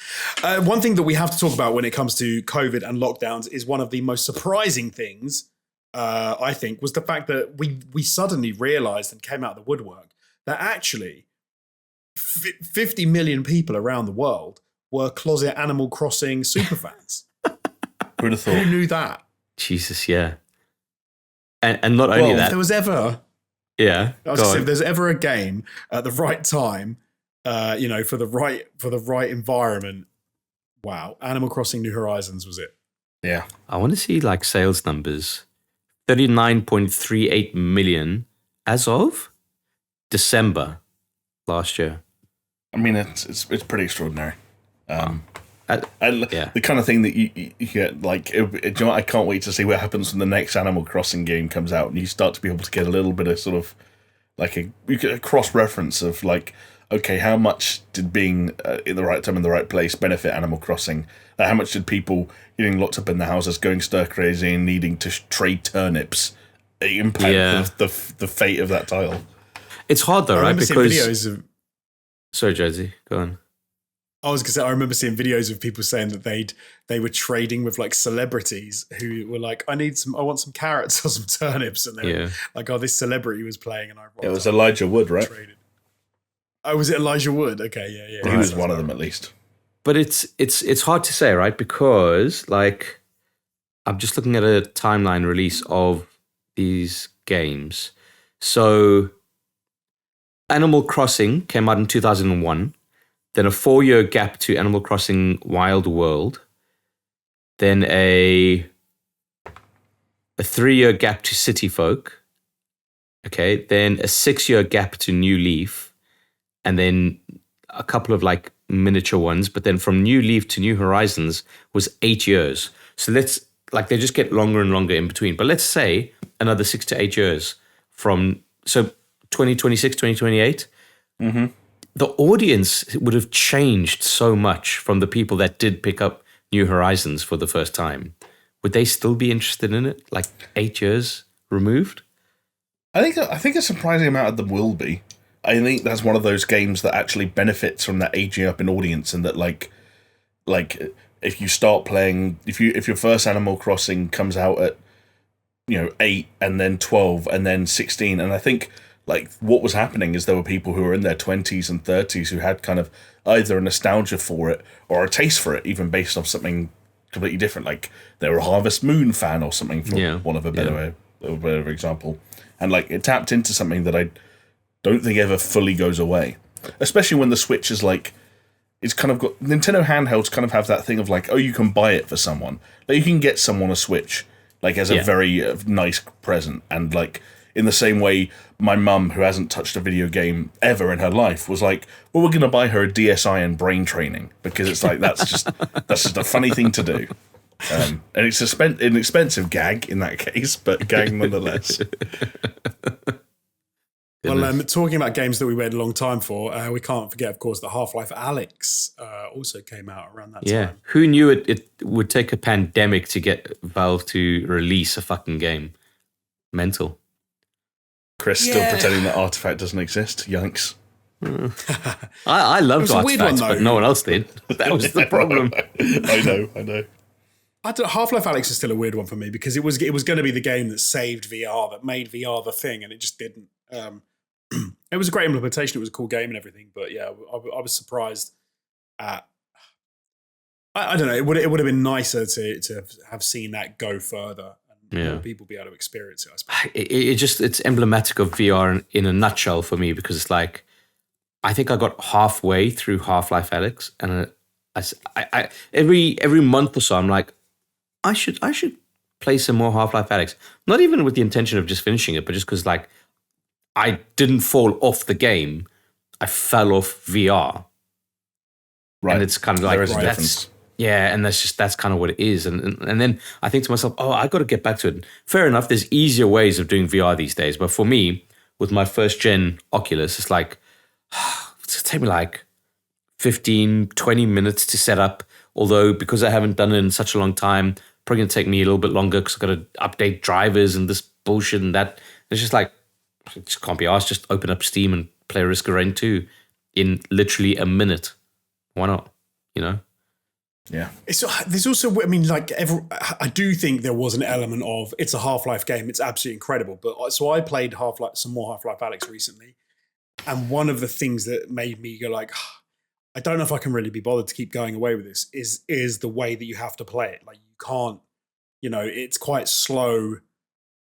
One thing that we have to talk about when it comes to COVID and lockdowns is one of the most surprising things, I think, was the fact that we suddenly realised and came out of the woodwork that actually 50 million people around the world were closet Animal Crossing superfans. Who'd have thought? Who knew that? Jesus, yeah. And not only that. If there was ever... Yeah. If there's ever a game at the right time, for the right environment, wow. Animal Crossing New Horizons was it. Yeah. I want to see like sales numbers. 39.38 million as of December last year. I mean, it's pretty extraordinary. The Yeah. kind of thing that you get, like, I can't wait to see what happens when the next Animal Crossing game comes out and you start to be able to get a little bit of sort of like a cross-reference of like, okay, how much did being in the right time in the right place benefit Animal Crossing? How much did people getting locked up in their houses, going stir-crazy and needing to trade turnips impact the fate of that title? It's hard though, right? Because videos of... Sorry, Jonesy, go on. I was going to say, I remember seeing videos of people saying that they were trading with like celebrities who were like, I want some carrots or some turnips, and they were like, oh, this celebrity was playing, and it was Elijah Wood, right? Traded. Oh, was it Elijah Wood? Okay, yeah. He was one of them at least. But it's hard to say, right? Because like I'm just looking at a timeline release of these games. So Animal Crossing came out in 2001. Then a 4-year gap to Animal Crossing Wild World. Then a 3-year gap to City Folk. Okay. Then a 6-year gap to New Leaf. And then a couple of like miniature ones. But then from New Leaf to New Horizons was 8 years. So they just get longer and longer in between. But let's say another 6 to 8 years from 2026, 2028. Mm-hmm. The audience would have changed so much from the people that did pick up New Horizons for the first time, would they still be interested in it? Like 8 years removed? I think a surprising amount of them will be. I think that's one of those games that actually benefits from that aging up in audience, and that like if you start playing, if your first Animal Crossing comes out at 8 and then 12 and then 16, and I think like what was happening is there were people who were in their 20s and 30s who had kind of either a nostalgia for it or a taste for it, even based off something completely different. Like they were a Harvest Moon fan or something, for one of a better example, and like it tapped into something that I don't think ever fully goes away, especially when the Switch is like, it's kind of got, Nintendo handhelds kind of have that thing of like, oh, you can buy it for someone, like you can get someone a Switch like as a very nice present, and like in the same way my mum, who hasn't touched a video game ever in her life, was like, well, we're going to buy her a DSi and brain training, because it's like that's just a funny thing to do. And it's an expensive gag in that case, but gag nonetheless. Well, talking about games that we waited a long time for, we can't forget, of course, that Half-Life Alyx also came out around that time. Who knew it would take a pandemic to get Valve to release a fucking game? Mental. Chris still pretending that Artifact doesn't exist. Yunks. I loved Artifact, but no one else did. That was the problem. I know. Half-Life Alyx is still a weird one for me, because it was going to be the game that saved VR, that made VR the thing, and it just didn't. It was a great implementation. It was a cool game and everything, but yeah, I was surprised at. I don't know. It would have been nicer to have seen that go further and more people be able to experience it, I suppose. It's emblematic of VR in a nutshell for me, because it's like, I think I got halfway through Half-Life Alyx, and I every month or so I'm like, I should play some more Half-Life Alyx. Not even with the intention of just finishing it, but just because like I didn't fall off the game, I fell off VR. Right. And it's kind of like, there is a difference. Yeah, and that's kind of what it is. And then I think to myself, I got to get back to it. Fair enough, there's easier ways of doing VR these days. But for me, with my first gen Oculus, it's like, it's take me like 15, 20 minutes to set up. Although, because I haven't done it in such a long time, probably going to take me a little bit longer, because I've got to update drivers and this bullshit and that. It's just like, it just can't be asked. Just open up Steam and play Risk of Rain 2 in literally a minute. Why not? Yeah. There's also, I mean, like, I do think there was an element of, it's a Half-Life game, it's absolutely incredible. But so I played some more Half-Life Alyx recently, and one of the things that made me go like, I don't know if I can really be bothered to keep going away with this, is the way that you have to play it. Like, you can't, it's quite slow.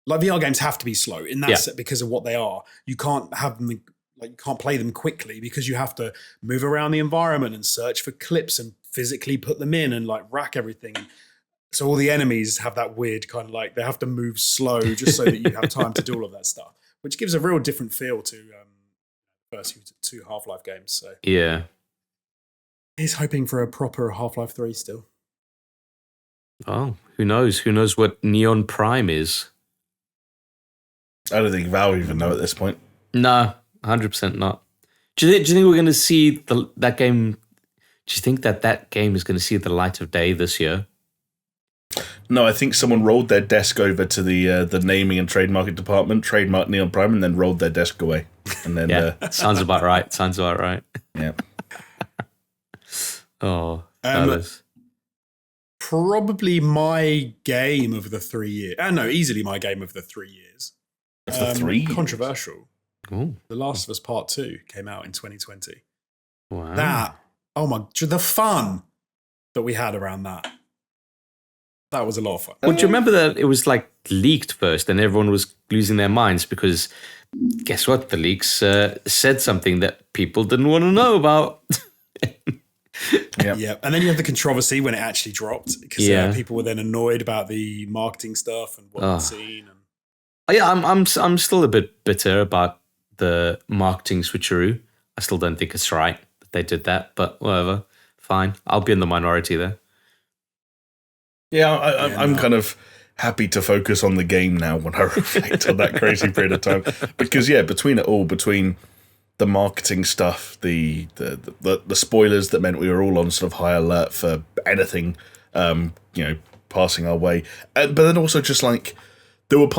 Like, VR games have to be slow in that set because of what they are. You can't have them, like, you can't play them quickly, because you have to move around the environment and search for clips and physically put them in and like rack everything. So all the enemies have that weird kind of like, they have to move slow just so that you have time to do all of that stuff, which gives a real different feel to first two Half-Life games. So yeah, he's hoping for a proper Half-Life 3 still. Oh, who knows? Who knows what Neon Prime is? I don't think Valve even know at this point. No, 100% not. Do you think we're going to see that game? Do you think that game is going to see the light of day this year? No, I think someone rolled their desk over to the naming and trademark department, trademarked Neon Prime, and then rolled their desk away. And then sounds about right. Yeah. Oh, fellas. Probably my game of the 3 years. No, easily my game of the 3 years. Of the 3 years? Controversial. Ooh. The Last of Us Part 2 came out in 2020. Wow. The fun that we had around that. That was a lot of fun. Well, do you remember that it was like leaked first and everyone was losing their minds because guess what? The leaks said something that people didn't want to know about. Yeah. And then you have the controversy when it actually dropped, because people were then annoyed about the marketing stuff and what they'd seen. Yeah, I'm still a bit bitter about the marketing switcheroo. I still don't think it's right that they did that, but whatever. Fine. I'll be in the minority there. Yeah, I'm kind of happy to focus on the game now when I reflect on that crazy period of time. Because, between it all, between the marketing stuff, the spoilers that meant we were all on sort of high alert for anything, passing our way. But then also just like there were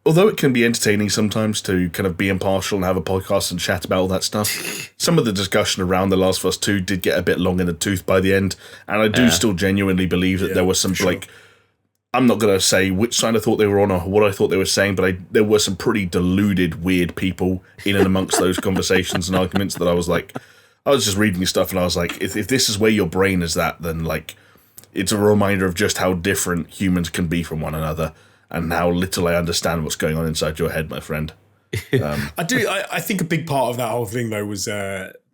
although it can be entertaining sometimes to kind of be impartial and have a podcast and chat about all that stuff, some of the discussion around The Last of Us 2 did get a bit long in the tooth by the end, and I do still genuinely believe that there was some like, I'm not going to say which side I thought they were on or what I thought they were saying, but there were some pretty deluded, weird people in and amongst those conversations and arguments that I was just reading your stuff and I was like, if this is where your brain is at, then like, it's a reminder of just how different humans can be from one another. And how little I understand what's going on inside your head, my friend. I think a big part of that whole thing, though, was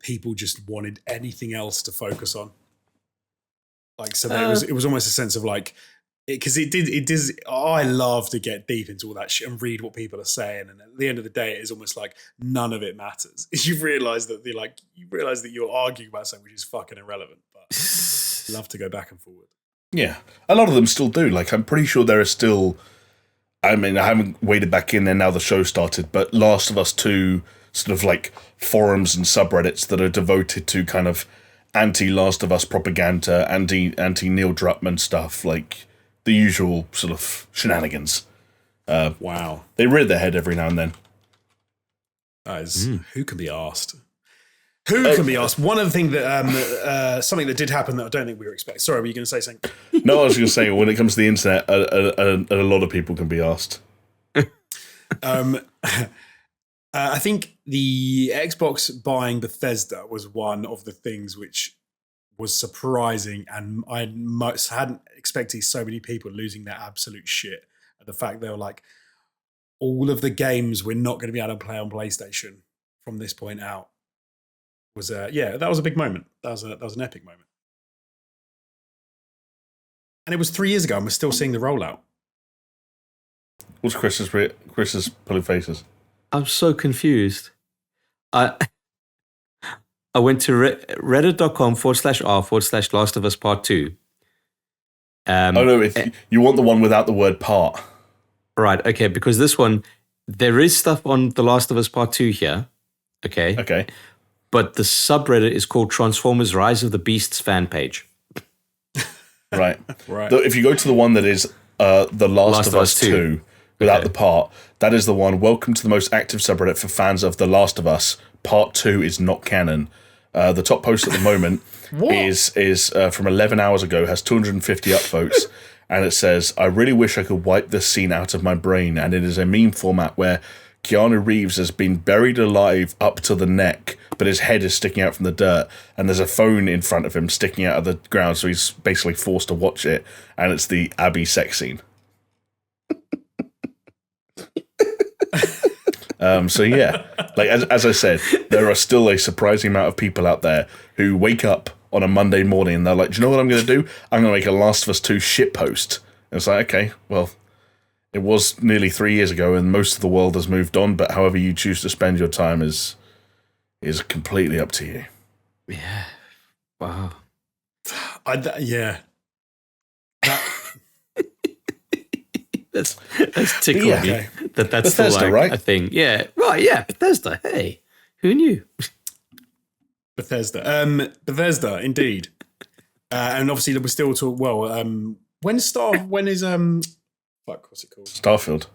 people just wanted anything else to focus on. Like, so it was almost a sense of like, because it does. I love to get deep into all that shit and read what people are saying, and at the end of the day, it is almost like none of it matters. You realise that you're arguing about something which is fucking irrelevant, but I love to go back and forward. Yeah, a lot of them still do. Like, I'm pretty sure there are still. I mean, I haven't waded back in there now the show started, but Last of Us 2 sort of like forums and subreddits that are devoted to kind of anti-Last of Us propaganda, anti-Neil Druckmann stuff, like the usual sort of shenanigans. Wow. They rear their head every now and then. That is, who can be asked? Who can be asked? One of the things that something that did happen that I don't think we were expecting. Sorry, were you going to say something? No, I was going to say when it comes to the internet, a lot of people can be asked. I think the Xbox buying Bethesda was one of the things which was surprising, and I hadn't expected so many people losing their absolute shit at the fact they were like, all of the games we're not going to be able to play on PlayStation from this point out. That was a big moment. That was an epic moment. And it was 3 years ago, and we're still seeing the rollout. What's Chris's pulling faces? I'm so confused. I went to reddit.com/r/Last of Us Part 2. You want the one without the word part. Right, okay, because this one, there is stuff on The Last of Us Part 2 here. Okay. But the subreddit is called Transformers Rise of the Beasts fan page. Right. If you go to the one that is The Last of Us 2 without the part, that is the one. Welcome to the most active subreddit for fans of The Last of Us. Part 2 is not canon. The top post at the moment is from 11 hours ago, has 250 upvotes, and it says, I really wish I could wipe this scene out of my brain, and it is a meme format where Keanu Reeves has been buried alive up to the neck, but his head is sticking out from the dirt, and there's a phone in front of him sticking out of the ground, so he's basically forced to watch it, and it's the Abby sex scene. So yeah, like as I said, there are still a surprising amount of people out there who wake up on a Monday morning and they're like, do you know what I'm going to do? I'm going to make a Last of Us 2 shitpost. And it's like, okay, well, it was nearly 3 years ago and most of the world has moved on, but however you choose to spend your time is completely up to you. Yeah. Wow. That's tickling me. That's Bethesda, still like right? a thing. Yeah. Right, yeah. Bethesda. Hey. Who knew? Bethesda. Bethesda, indeed. And obviously we're still talking, when is what's it called? Starfield.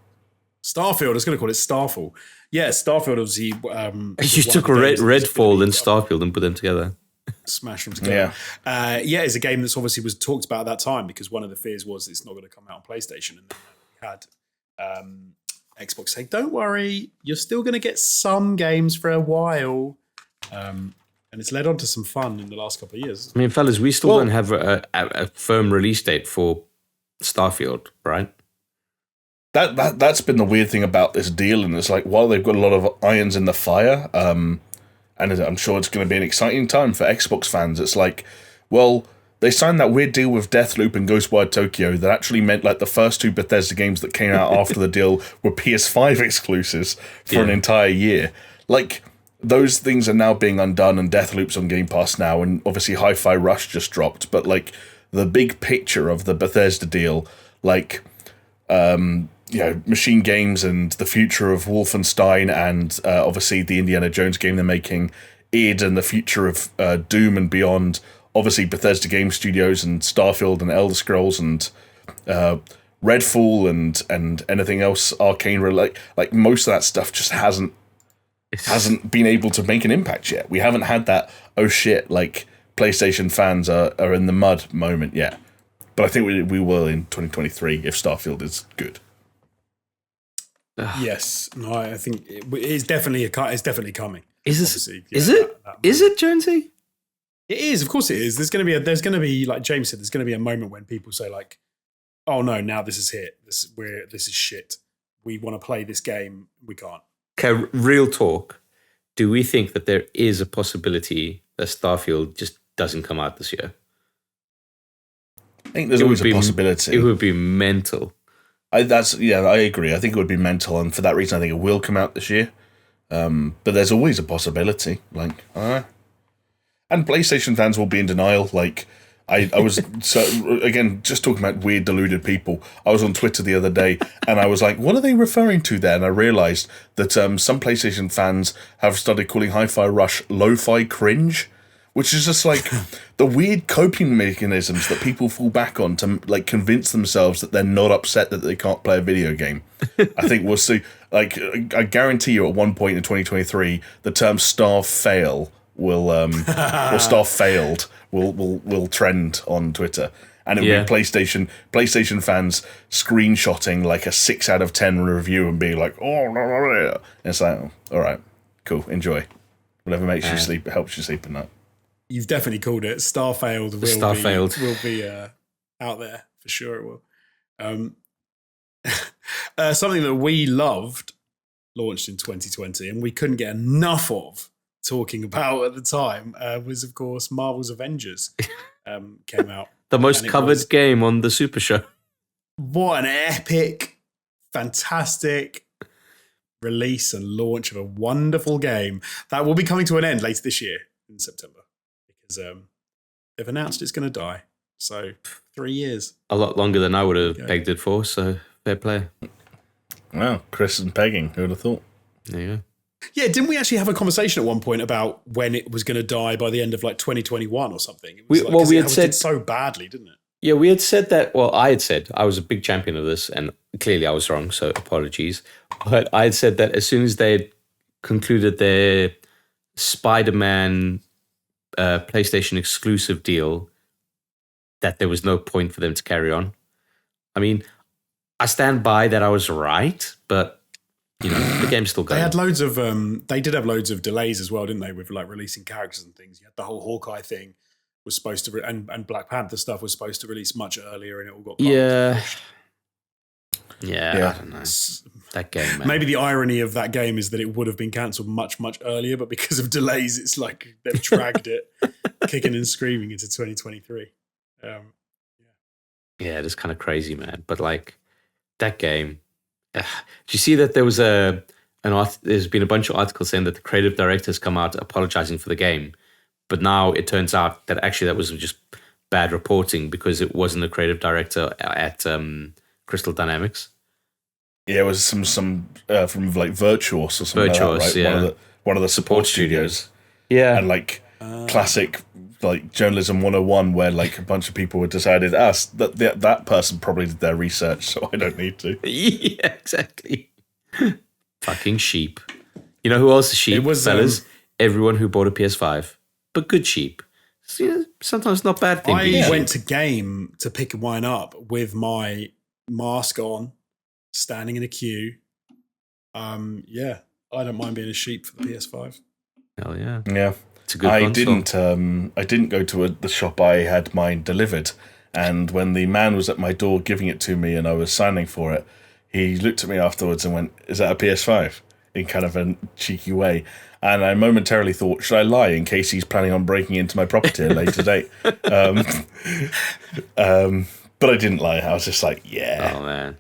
I was going to call it Starfall. Yeah, Starfield obviously. You took Redfall and Starfield and put them together. Smash them together. Yeah. It's a game that's obviously was talked about at that time because one of the fears was it's not going to come out on PlayStation. And then we had Xbox saying, don't worry, you're still going to get some games for a while. And it's led on to some fun in the last couple of years. I mean, fellas, we still don't have a firm release date for Starfield, right? That's been the weird thing about this deal, and it's like, while they've got a lot of irons in the fire, and I'm sure it's going to be an exciting time for Xbox fans. It's like, well, they signed that weird deal with Deathloop and Ghostwire Tokyo that actually meant like the first two Bethesda games that came out after the deal were PS5 exclusives for an entire year. Like, those things are now being undone, and Deathloop's on Game Pass now, and obviously Hi-Fi Rush just dropped. But like the big picture of the Bethesda deal, like Machine Games and the future of Wolfenstein, and obviously the Indiana Jones game they're making, id, and the future of Doom and beyond, obviously Bethesda Game Studios and Starfield and Elder Scrolls and Redfall and anything else Arcane, like most of that stuff just hasn't been able to make an impact yet. We haven't had that, oh shit, like PlayStation fans are in the mud moment yet. But I think we will in 2023 if Starfield is good. Yes, no, I think it's definitely coming. Is it Jonesy? It is, of course it is. There's going to be like James said, there's going to be a moment when people say like, "Oh no, now this is hit. This is shit. We want to play this game, we can't." Okay, real talk. Do we think that there is a possibility that Starfield just doesn't come out this year? I think there's always a possibility. It would be mental. I agree. I think it would be mental, and for that reason, I think it will come out this year. But there's always a possibility. Like, and PlayStation fans will be in denial. Like, I was again just talking about weird deluded people. I was on Twitter the other day, and I was like, "What are they referring to there?" And I realised that some PlayStation fans have started calling Hi-Fi Rush lo-fi cringe, which is just like the weird coping mechanisms that people fall back on to like convince themselves that they're not upset that they can't play a video game. I think we'll see. Like, I guarantee you, at one point in 2023, the term "star fail" will or "star failed" will trend on Twitter, and it'll be PlayStation fans screenshotting like a 6 out of 10 review and being like, "Oh, no, no, no." And it's like, oh, all right, cool, enjoy, whatever makes you sleep, helps you sleep at night. You've definitely called it. Starfield will be out there for sure. It will. Something that we loved launched in 2020 and we couldn't get enough of talking about at the time was, of course, Marvel's Avengers came out. The most covered game on the SuperShow. What an epic, fantastic release and launch of a wonderful game that will be coming to an end later this year in September. Because they've announced it's going to die. So 3 years. A lot longer than I would have pegged it for, so fair play. Wow, Chris and pegging, who would have thought? There you go. Yeah, didn't we actually have a conversation at one point about when it was going to die by the end of like 2021 or something? It was we had said did so badly, didn't it? Yeah, we had said that. Well, I had said I was a big champion of this, and clearly I was wrong, so apologies. But I had said that as soon as they had concluded their Spider-Man PlayStation exclusive deal, that there was no point for them to carry on. I mean, I stand by that I was right, but you know, the game's still going. They did have loads of delays as well, didn't they, with like releasing characters and things. You had the whole Hawkeye thing was supposed to, and Black Panther stuff was supposed to release much earlier, and it all got Yeah, I don't know. That game, man. Maybe the irony of that game is that it would have been cancelled much, much earlier, but because of delays, it's like they've dragged it kicking and screaming into 2023. Yeah, it is kind of crazy, man. But like that game, do you see that there was there's been a bunch of articles saying that the creative director has come out apologizing for the game, but now it turns out that actually that was just bad reporting because it wasn't the creative director at Crystal Dynamics. Yeah, it was some from like Virtuos or something Virtuos, like that, right? yeah. One of the support studios. Yeah. And like classic like journalism 101 where like a bunch of people had decided that person probably did their research, so I don't need to. Yeah, exactly. Fucking sheep. You know who else is sheep, fellas? Everyone who bought a PS5. But good sheep. So, sometimes not bad thing. I went to game to pick mine up with my mask on, standing in a queue. Yeah, I don't mind being a sheep for the PS5. Hell yeah. Yeah. It's a good console. I didn't go to the shop. I had mine delivered, and when the man was at my door giving it to me and I was signing for it, he looked at me afterwards and went, "Is that a PS5?" in kind of a cheeky way. And I momentarily thought, should I lie in case he's planning on breaking into my property at a later date? But I didn't lie. I was just like, yeah. Oh, man.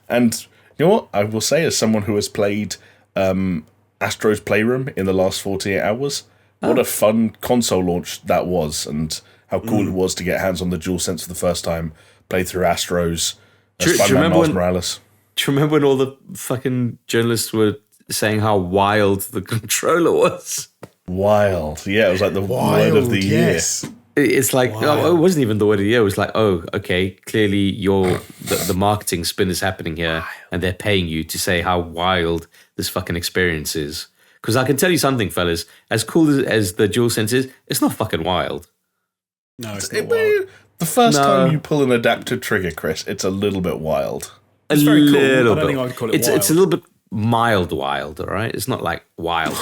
And you know what? I will say, as someone who has played Astro's Playroom in the last 48 hours, what a fun console launch that was, and how cool it was to get hands on the DualSense for the first time, play through Astro's Spider-Man Miles Morales. Do you remember when all the fucking journalists were saying how wild the controller was? Wild. Yeah, it was like the word of the year. It's like, it wasn't even the word of the year. It was like, oh, okay, clearly the marketing spin is happening here and they're paying you to say how wild this fucking experience is. Because I can tell you something, fellas, as cool as the DualSense is, it's not fucking wild. No, it's not wild. The first time you pull an adaptive trigger, Chris, it's a little bit wild. It's very cool. I don't bit. think I'd call it wild. It's a little bit mild, all right? It's not like wild.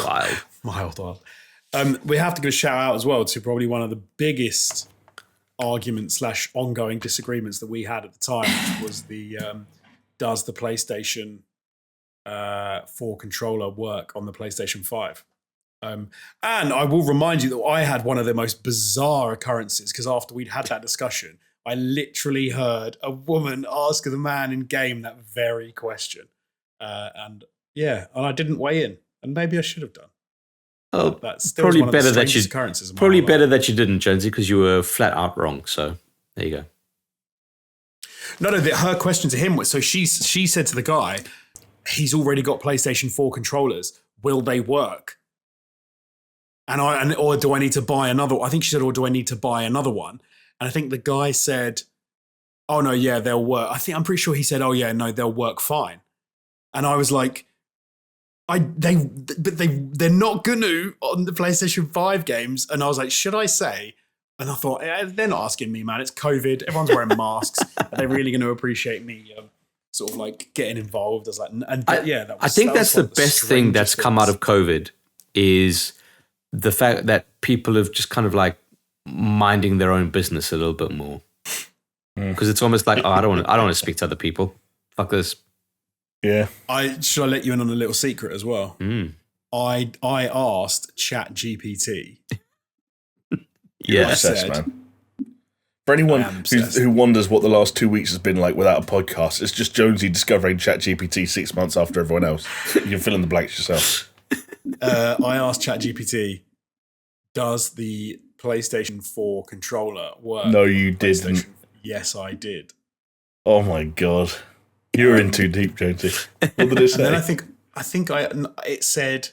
Mild. We have to give a shout out as well to probably one of the biggest arguments / ongoing disagreements that we had at the time, which was the does the PlayStation 4 controller work on the PlayStation 5? And I will remind you that I had one of the most bizarre occurrences, because after we'd had that discussion, I literally heard a woman ask the man in game that very question. And I didn't weigh in, and maybe I should have done. Oh, that's probably better that you that you didn't, Jonesy, because you were flat out wrong. So there you go. No, her question to him was, so she said to the guy, he's already got PlayStation 4 controllers. Will they work? Or do I need to buy another? I think she said, or do I need to buy another one? And I think the guy said, oh no, yeah, they'll work. I'm pretty sure he said, oh yeah, no, they'll work fine. And I was like, they're not gonna on the PlayStation 5 games. And I was like, should I say? And I thought, they're not asking me, man. It's COVID. Everyone's wearing masks. Are they really going to appreciate me sort of like getting involved? I was like, I think that's the best thing that's come out of COVID is the fact that people have just kind of like minding their own business a little bit more. Because it's almost like, I don't want to speak to other people. Fuck this. Yeah. Should I let you in on a little secret as well? I asked ChatGPT. You're obsessed, man. For anyone who wonders what the last 2 weeks has been like without a podcast, it's just Jonesy discovering ChatGPT 6 months after everyone else. You can fill in the blanks yourself. I asked ChatGPT, does the PlayStation 4 controller work? No, you didn't. Yes, I did. Oh my God. You're in too deep, Jonesy. What did it say? And then it said...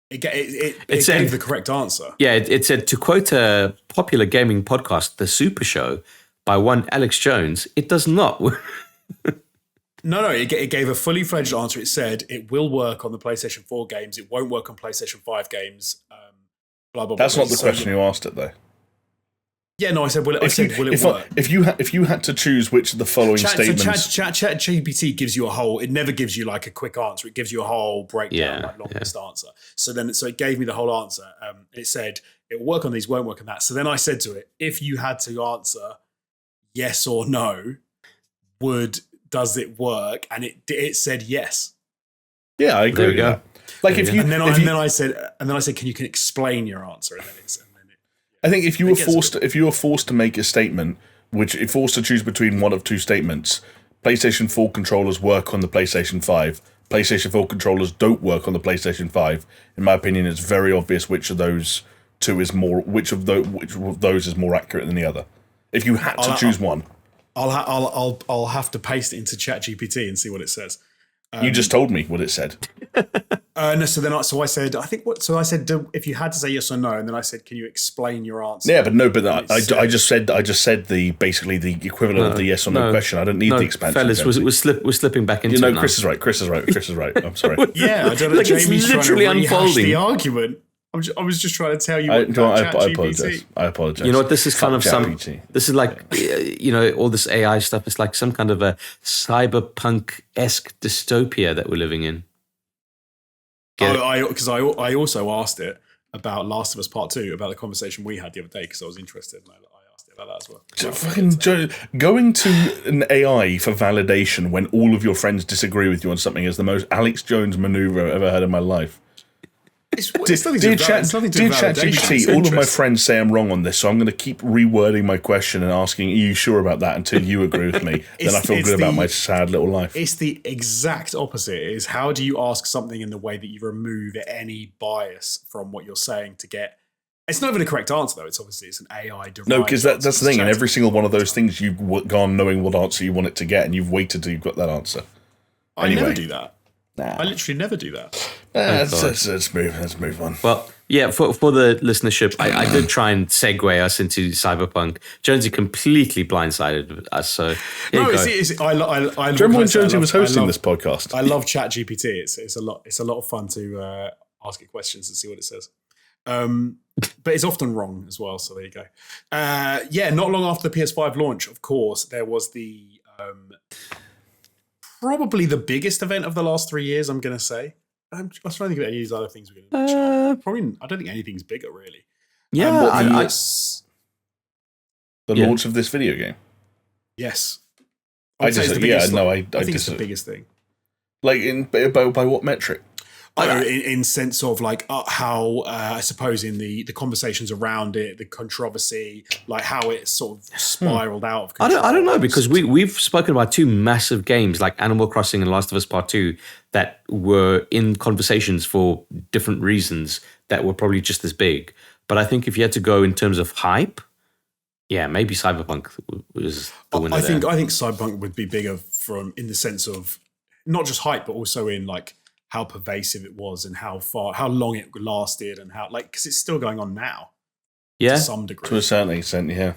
It gave the correct answer. Yeah, it said, to quote a popular gaming podcast, The SuperShow, by one Alex Jones, it does not. No, it gave a fully fledged answer. It said it will work on the PlayStation 4 games. It won't work on PlayStation 5 games. Blah, blah, blah. That's not the question you asked it, though. Yeah, no, I said, will it work? If you had to choose which of the following statements... ChatGPT gives you a whole... It never gives you like a quick answer. It gives you a whole breakdown, longest answer. So it gave me the whole answer. It said, it will work on these, won't work on that. So then I said to it, if you had to answer yes or no, does it work? And it said yes. Yeah, I agree with that. Like if you... And then I said, can you explain your answer? And then it's... I think if you were forced to make a statement, if forced to choose between one of two statements, PlayStation 4 controllers work on the PlayStation 5, PlayStation 4 controllers don't work on the PlayStation 5. In my opinion, it's very obvious which of those is more accurate than the other. If you had to choose one, I'll have to paste it into ChatGPT and see what it says. You just told me what it said. No, so I said, if you had to say yes or no, and then I said, can you explain your answer? Yeah, I just said basically the equivalent of the yes or no question. I don't need the expansion. Fellas, we're slipping back into it now. Chris is right. I'm sorry. Yeah, I don't know. Like Jamie's it's literally trying to rehash unfolding the argument. I was just trying to tell you. I apologize. You know what? This is kind of this is like, all this AI stuff. It's like some kind of a cyberpunk-esque dystopia that we're living in. Because I also asked it about Last of Us Part 2, about the conversation we had the other day, because I was interested, and I asked it about that as well. Going to an AI for validation when all of your friends disagree with you on something is the most Alex Jones maneuver I've ever heard in my life. Dear ChatGPT, all of my friends say I'm wrong on this, so I'm going to keep rewording my question and asking, are you sure about that, until you agree with me. Then I feel good about my sad little life. It's the exact opposite. Is how do you ask something in the way that you remove any bias from what you're saying to get... It's not even a correct answer, though. It's an AI derived. No, because that's the thing. And every single one of those things, you've gone knowing what answer you want it to get, and you've waited till you've got that answer. I never do that. Nah. I literally never do that. Let's move on. Well, Yeah, for the listenership, I did try and segue us into Cyberpunk. Jonesy completely blindsided us. So here No, you go. I Remember when Jonesy was hosting this podcast? I love ChatGPT. It's a lot of fun to ask it questions and see what it says. But it's often wrong as well. So there you go. Not long after the PS5 launch, of course, there was the probably the biggest event of the last 3 years. I'm going to say. I'm trying to think of any of these other things we're going to mention. Probably, I don't think anything's bigger really. Yeah, the launch of this video game. Yes, I think it's the biggest thing. Like by what metric? In sense of like how I suppose in the conversations around it, the controversy, like how it sort of spiraled out of control. I don't know, because we've spoken about two massive games like Animal Crossing and Last of Us Part 2 that were in conversations for different reasons that were probably just as big. But I think if you had to go in terms of hype, yeah, maybe Cyberpunk was the winner. I think Cyberpunk would be bigger in the sense of not just hype, but also in like how pervasive it was and how long it lasted and how, like, because it's still going on now. Yeah, to some degree, to a certain extent, yeah.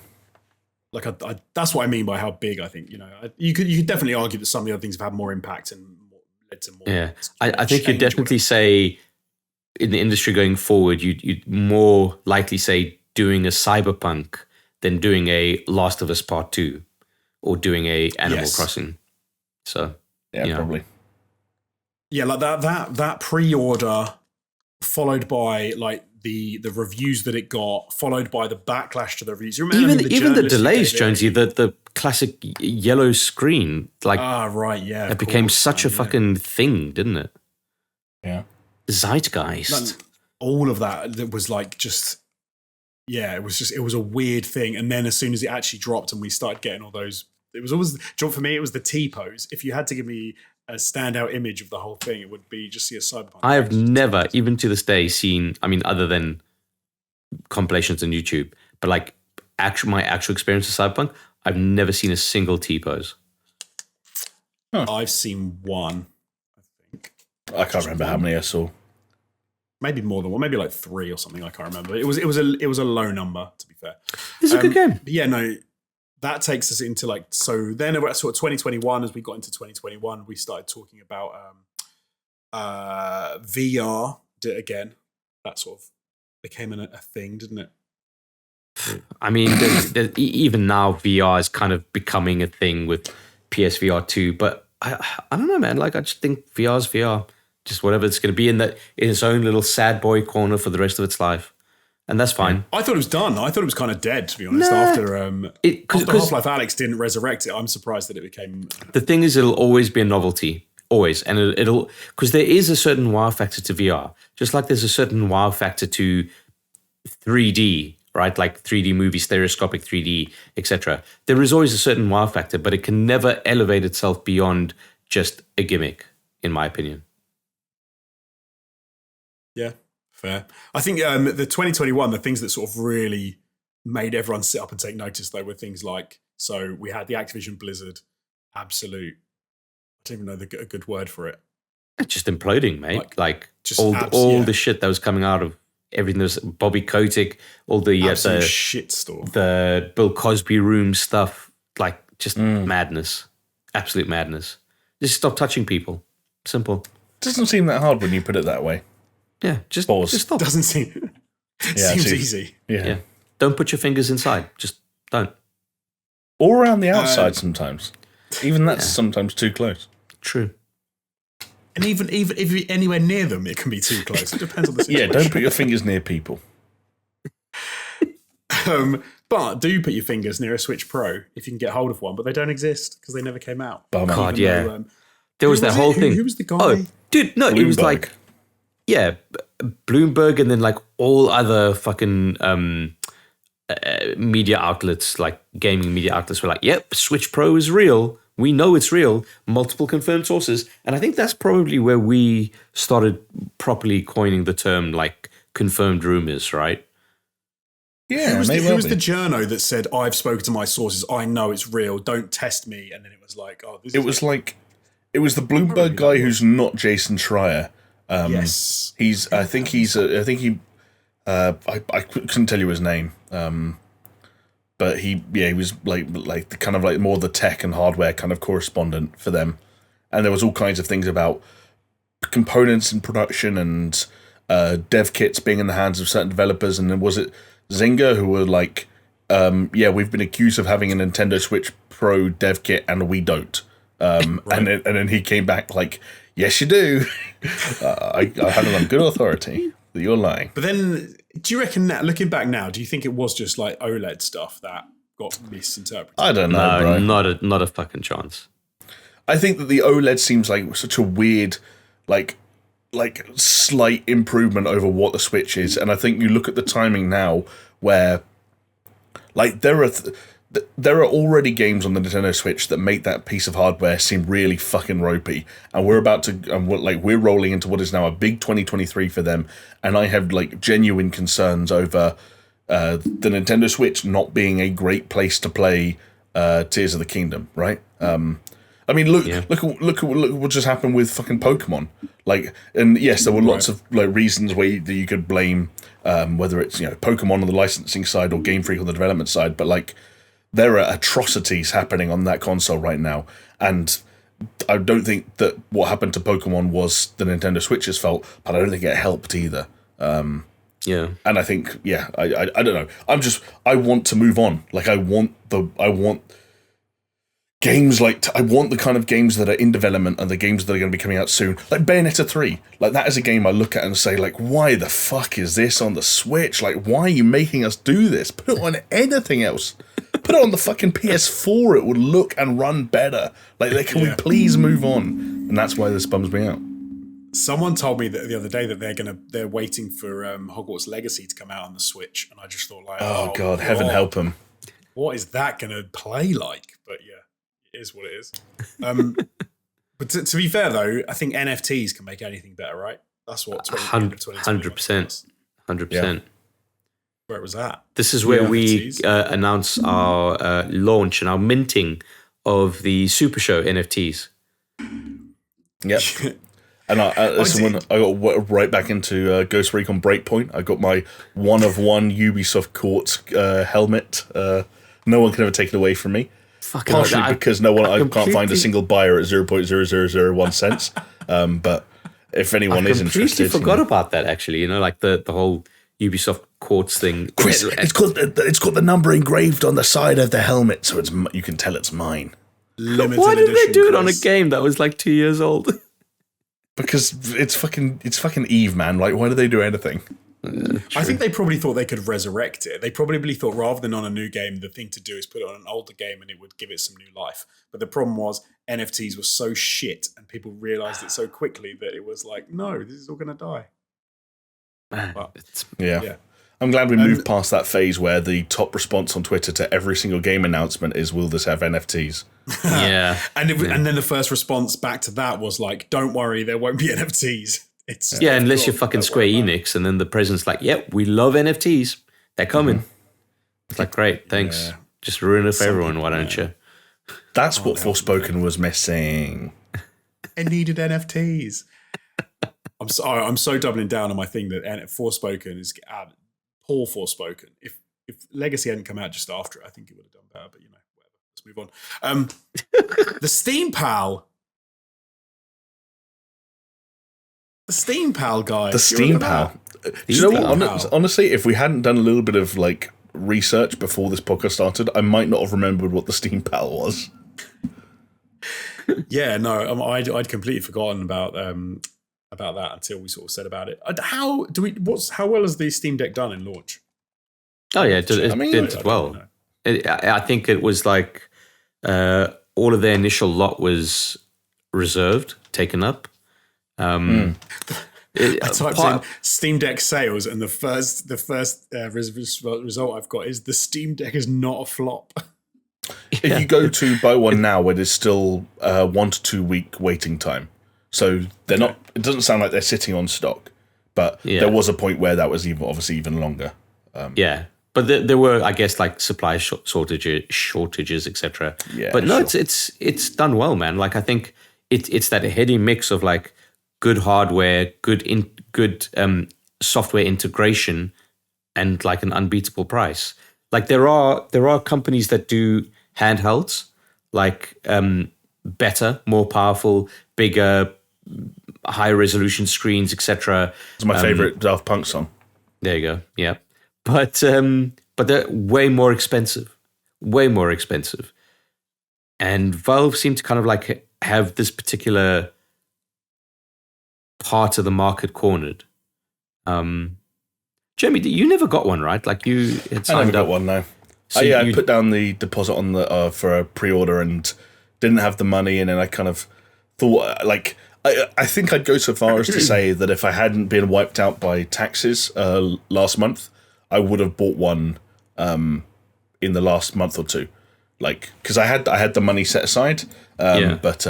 Like that's what I mean by how big I think. You could definitely argue that some of the other things have had more impact and led to more. Yeah, I think you'd definitely say in the industry going forward, you'd more likely say doing a Cyberpunk than doing a Last of Us Part 2 or doing a Animal Crossing. So yeah, probably. Yeah, like that pre-order, followed by like the reviews that it got, followed by the backlash to the reviews. Even the delays, Jonesy, the classic yellow screen, like right, yeah, it became such a fucking thing, didn't it? Yeah, zeitgeist. All of that was like just, yeah, it was a weird thing. And then as soon as it actually dropped and we started getting all those, it was always, for me, it was the T-pose. If you had to give me a standout image of the whole thing, it would be just see a Cyberpunk. I have never, even to this day, seen, I mean, other than compilations on YouTube, but like my actual experience of Cyberpunk, I've never seen a single T-pose. Huh. I've seen one, I think. I can't remember how many I saw. Maybe more than one, maybe like 3 or something. I can't remember. It was a low number, to be fair. It's a good game. Yeah, no. That takes us into like, so then about sort of 2021, as we got into 2021, we started talking about VR again. That sort of became a thing, didn't it? I mean, even now VR is kind of becoming a thing with PSVR 2, but I don't know, man. Like, I just think VR's VR, just whatever it's going to be in its own little sad boy corner for the rest of its life. And that's fine. I thought it was done. I thought it was kind of dead, to be honest. After Half-Life Alyx didn't resurrect it, I'm surprised that it became... The thing is, it'll always be a novelty. Always. And it'll... Because there is a certain wow factor to VR. Just like there's a certain wow factor to 3D, right? Like 3D movies, stereoscopic 3D, etc. There is always a certain wow factor, but it can never elevate itself beyond just a gimmick, in my opinion. Yeah. Fair. I think the 2021, the things that sort of really made everyone sit up and take notice, though, were things like, so we had the Activision Blizzard absolute, I don't even know a good word for it. It's just imploding, mate. Like just all the shit that was coming out of everything. There was Bobby Kotick, all the shit store, the Bill Cosby room stuff, like just madness, absolute madness. Just stop touching people. Simple. Doesn't seem that hard when you put it that way. Yeah, just stop. Doesn't seem. Seems easy. Yeah. Don't put your fingers inside. Just don't. Or around the outside sometimes. Even that's sometimes too close. True. And even if you're anywhere near them, it can be too close. It depends on the situation. Yeah, don't put your fingers near people. But do put your fingers near a Switch Pro if you can get hold of one. But they don't exist because they never came out. God, yeah. There was that whole thing. Who was the guy? Oh, dude, no, Bloomberg. It was like... Yeah, Bloomberg and then like all other fucking media outlets, like gaming media outlets were like, yep, Switch Pro is real. We know it's real. Multiple confirmed sources. And I think that's probably where we started properly coining the term like confirmed rumors, right? Yeah, who was the journo that said, I've spoken to my sources, I know it's real, don't test me? And then it was like, oh, this is... It was the Bloomberg guy who's not Jason Schreier. Yes, I think he I couldn't tell you his name. But he was like the kind of like more the tech and hardware kind of correspondent for them, and there was all kinds of things about components in production and dev kits being in the hands of certain developers. And then was it Zynga who were like, we've been accused of having a Nintendo Switch Pro dev kit and we don't. Right. And then he came back like, yes, you do. I had it on good authority that you're lying. But then, do you reckon that, looking back now, do you think it was just like OLED stuff that got misinterpreted? I don't know, bro. Not a fucking chance. I think that the OLED seems like such a weird, like slight improvement over what the Switch is. And I think you look at the timing now where, like, there are already games on the Nintendo Switch that make that piece of hardware seem really fucking ropey, and we're rolling into what is now a big 2023 for them, and I have like genuine concerns over the Nintendo Switch not being a great place to play Tears of the Kingdom, right? I mean, look at what just happened with fucking Pokemon. Like, and yes, there were lots of like reasons that you could blame whether it's Pokemon on the licensing side or Game Freak on the development side, but like, there are atrocities happening on that console right now, and I don't think that what happened to Pokemon was the Nintendo Switch's fault, but I don't think it helped either. And I think, I don't know. I want to move on. Like, I want games I want the kind of games that are in development and the games that are going to be coming out soon. Like Bayonetta 3. Like, that is a game I look at and say, like, why the fuck is this on the Switch? Like, why are you making us do this? Put it on anything else. Put it on the fucking PS4. It would look and run better. Like, can we please move on? And that's why this bums me out. Someone told me that the other day that they're waiting for Hogwarts Legacy to come out on the Switch, and I just thought, like, oh God, heaven help them. What is that going to play like? But yeah, it is what it is. But to be fair though, I think NFTs can make anything better, right? That's what 100%. 100%. Where it was at. This is where we announce our launch and our minting of the SuperShow NFTs. Yep. And I got right back into Ghost Recon Breakpoint. I got my one-of-one Ubisoft Quartz helmet. No one can ever take it away from me. Partially because I can't find a single buyer at 0.0001 cents. But if anyone is interested, I completely forgot about that. Actually, like the whole Ubisoft Quartz thing. Chris, it's got the number engraved on the side of the helmet, so you can tell it's mine. Why did they do it on a game that was like 2 years old? Because it's fucking Eve, man. Like, why do they do anything? I think they probably thought they could resurrect it. They probably thought rather than on a new game, the thing to do is put it on an older game and it would give it some new life. But the problem was NFTs were so shit and people realized it so quickly that it was like, no, this is all going to die. Yeah. I'm glad we moved past that phase where the top response on Twitter to every single game announcement is, will this have NFTs? Yeah. And then the first response back to that was like, don't worry, there won't be NFTs. Unless you're fucking Square Enix, and then the president's like, yep, we love NFTs. They're coming. It's like, great, thanks. Yeah. Just ruin it for everyone, why don't you? That's what Forspoken was missing. It needed NFTs. I'm so doubling down on my thing that Forspoken is poor Forspoken. If Legacy hadn't come out just after it, I think it would have done better, but whatever. Let's move on. The Steam Pal. The Steam Pal, guys. The Steam Pal. Do you know what? Honestly, if we hadn't done a little bit of like research before this podcast started, I might not have remembered what the Steam Pal was. Yeah, no, I'd completely forgotten about that until we sort of said about it. How well has the Steam Deck done in launch? Oh yeah, it did well. I think it was like all of their initial lot was reserved, taken up. I typed in Steam Deck sales, and the first result I've got is the Steam Deck is not a flop. If you go to buy one now, it is still 1 to 2 week waiting time. So they're not. It doesn't sound like they're sitting on stock, but there was a point where that was even longer. But there were, I guess, like supply shortages, etc. Yeah, but no, sure. it's done well, man. Like, I think it's that heady mix of like good hardware, good software integration, and like an unbeatable price. Like there are companies that do handhelds, like better, more powerful, bigger, high resolution screens, etc. It's my favorite Daft Punk song. There you go. Yeah, but they're way more expensive, and Valve seem to kind of like have this particular part of the market cornered. Jeremy, you never got one, right? Like you had signed I never up. got one, no. So I put down the deposit on the for a pre-order and didn't have the money, and then I kind of thought, like, I think I'd go so far as to say that if I hadn't been wiped out by taxes last month, I would have bought one in the last month or two, like because I had the money set aside, but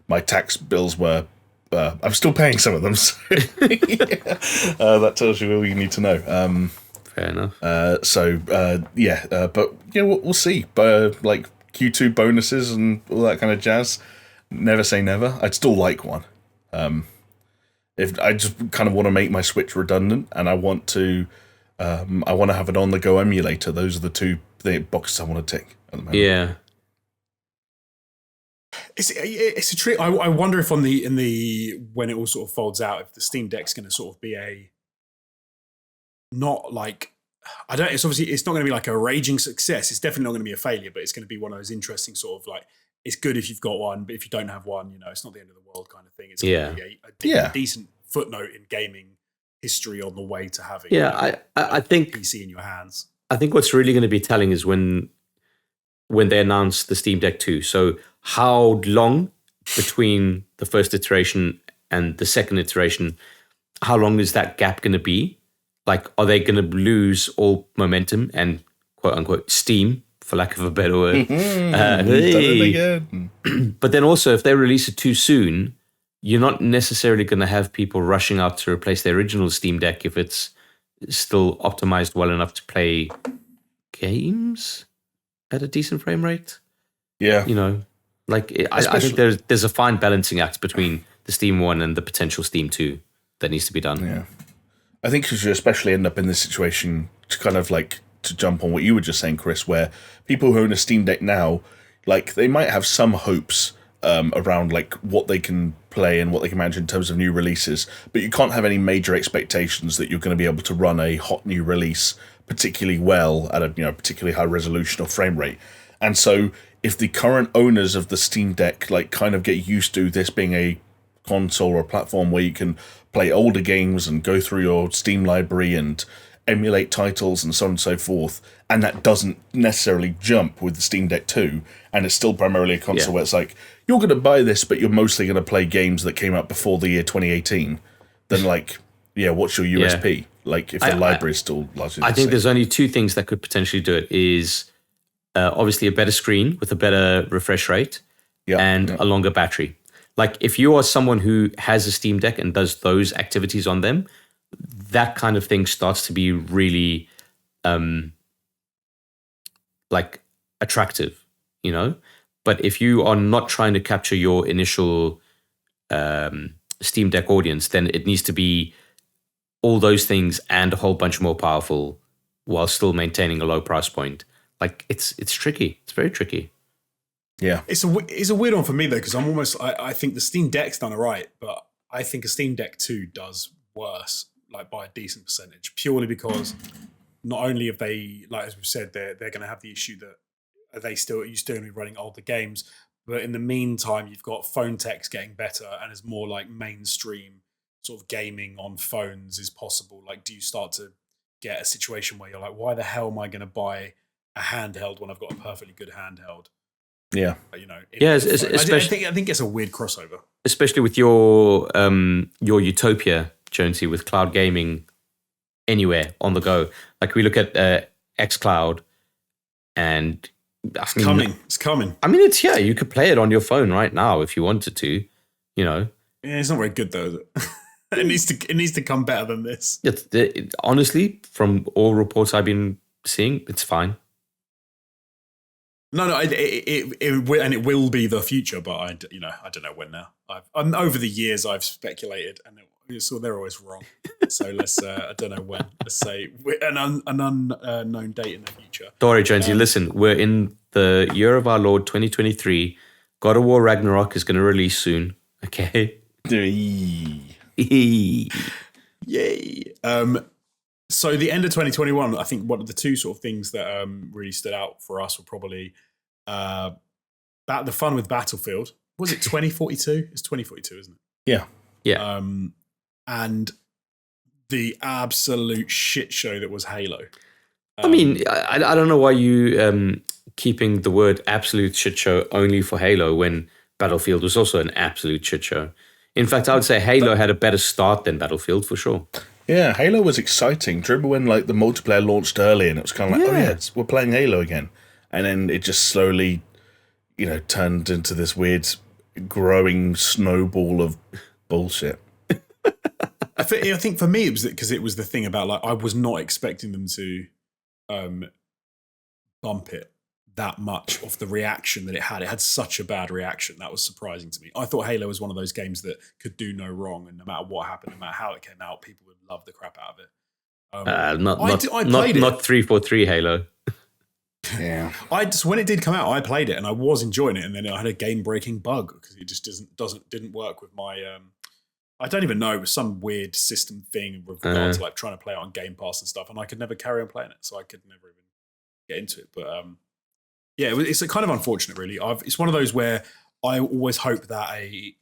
my tax bills were. I'm still paying some of them, so that tells you all you need to know. Fair enough. But yeah, we'll see. But like Q2 bonuses and all that kind of jazz. Never say never. I'd still like one. If I just kind of want to make my Switch redundant, and I want to have an on-the-go emulator. Those are the two boxes I want to tick at the moment. Yeah. It's a trick. I wonder if when it all sort of folds out, if the Steam Deck's going to sort of be not like, I don't. It's obviously it's not going to be like a raging success. It's definitely not going to be a failure, but it's going to be one of those interesting sort of like, it's good if you've got one, but if you don't have one, it's not the end of the world kind of thing. It's going to be a decent footnote in gaming history on the way to having I think PC in your hands. I think what's really going to be telling is when they announce the Steam Deck 2. So how long between the first iteration and the second iteration, how long is that gap going to be? Like, are they going to lose all momentum and quote unquote steam, for lack of a better word? But then also, if they release it too soon, you're not necessarily going to have people rushing out to replace their original Steam Deck if it's still optimized well enough to play games at a decent frame rate. Yeah. I think there's a fine balancing act between the Steam 1 and the potential Steam 2 that needs to be done. Yeah. I think because you especially end up in this situation to kind of like to jump on what you were just saying, Chris, where people who own a Steam Deck now, like they might have some hopes around like what they can play and what they can manage in terms of new releases, but you can't have any major expectations that you're going to be able to run a hot new release particularly well at a particularly high resolution or frame rate. And so if the current owners of the Steam Deck like kind of get used to this being a console or a platform where you can play older games and go through your Steam library and emulate titles and so on and so forth, and that doesn't necessarily jump with the Steam Deck 2, and it's still primarily a console where it's like, you're going to buy this, but you're mostly going to play games that came out before the year 2018, then like, what's your USP? Yeah. Like, if the library is still largely the I think same. there's only two things that could potentially do it is obviously a better screen with a better refresh rate and a longer battery. Like, if you are someone who has a Steam Deck and does those activities on them, that kind of thing starts to be really, like, attractive, But if you are not trying to capture your initial Steam Deck audience, then it needs to be all those things and a whole bunch more powerful while still maintaining a low price point. Like, it's tricky. It's very tricky. Yeah, it's a weird one for me though, because I think the Steam Deck's done all right, but I think a Steam Deck 2 does worse, like by a decent percentage, purely because not only have they, like as we've said, they're going to have the issue that you're still going to be running older games, but in the meantime, you've got phone techs getting better, and it's more like mainstream sort of gaming on phones is possible. Like, do you start to get a situation where you're like, why the hell am I going to buy a handheld when I've got a perfectly good handheld? Yeah, especially I think it's a weird crossover, especially with your utopia, Jonesy, with cloud gaming anywhere on the go. Like, we look at xCloud, and it's coming. I mean, it's here. You could play it on your phone right now if you wanted to. Yeah, it's not very good though, is it? It needs to come better than this. Honestly, from all reports I've been seeing, it's fine. No, it will be the future, but I don't know when now. Over the years I've speculated, and So they're always wrong. So let's, I don't know when, let's say an unknown date in the future. Don't worry, Jonesy, listen, we're in the year of our Lord 2023. God of War Ragnarok is going to release soon. Okay. Yay. So the end of 2021, I think one of the two sort of things that really stood out for us were probably the fun with Battlefield. Was it 2042? It's 2042, isn't it? Yeah. Yeah. And the absolute shit show that was Halo. I mean, I don't know why you keeping the word absolute shit show only for Halo when Battlefield was also an absolute shit show. In fact, I would say Halo had a better start than Battlefield for sure. Yeah, Halo was exciting. Do you remember when like the multiplayer launched early and it was kind of like, oh yeah, we're playing Halo again, and then it just slowly, turned into this weird growing snowball of bullshit. I think for me it was because it was the thing about like I was not expecting them to bump it that much off the reaction that it had. It had such a bad reaction. That was surprising to me. I thought Halo was one of those games that could do no wrong, and no matter what happened, no matter how it came out, people would love the crap out of it. Not 343 Halo. Yeah. So when it did come out, I played it and I was enjoying it, and then I had a game-breaking bug because it just didn't work with my. I don't even know. It was some weird system thing with regard to like trying to play it on Game Pass and stuff, and I could never carry on playing it, so I could never even get into it. But yeah, it's kind of unfortunate, really. It's one of those where I always hope that a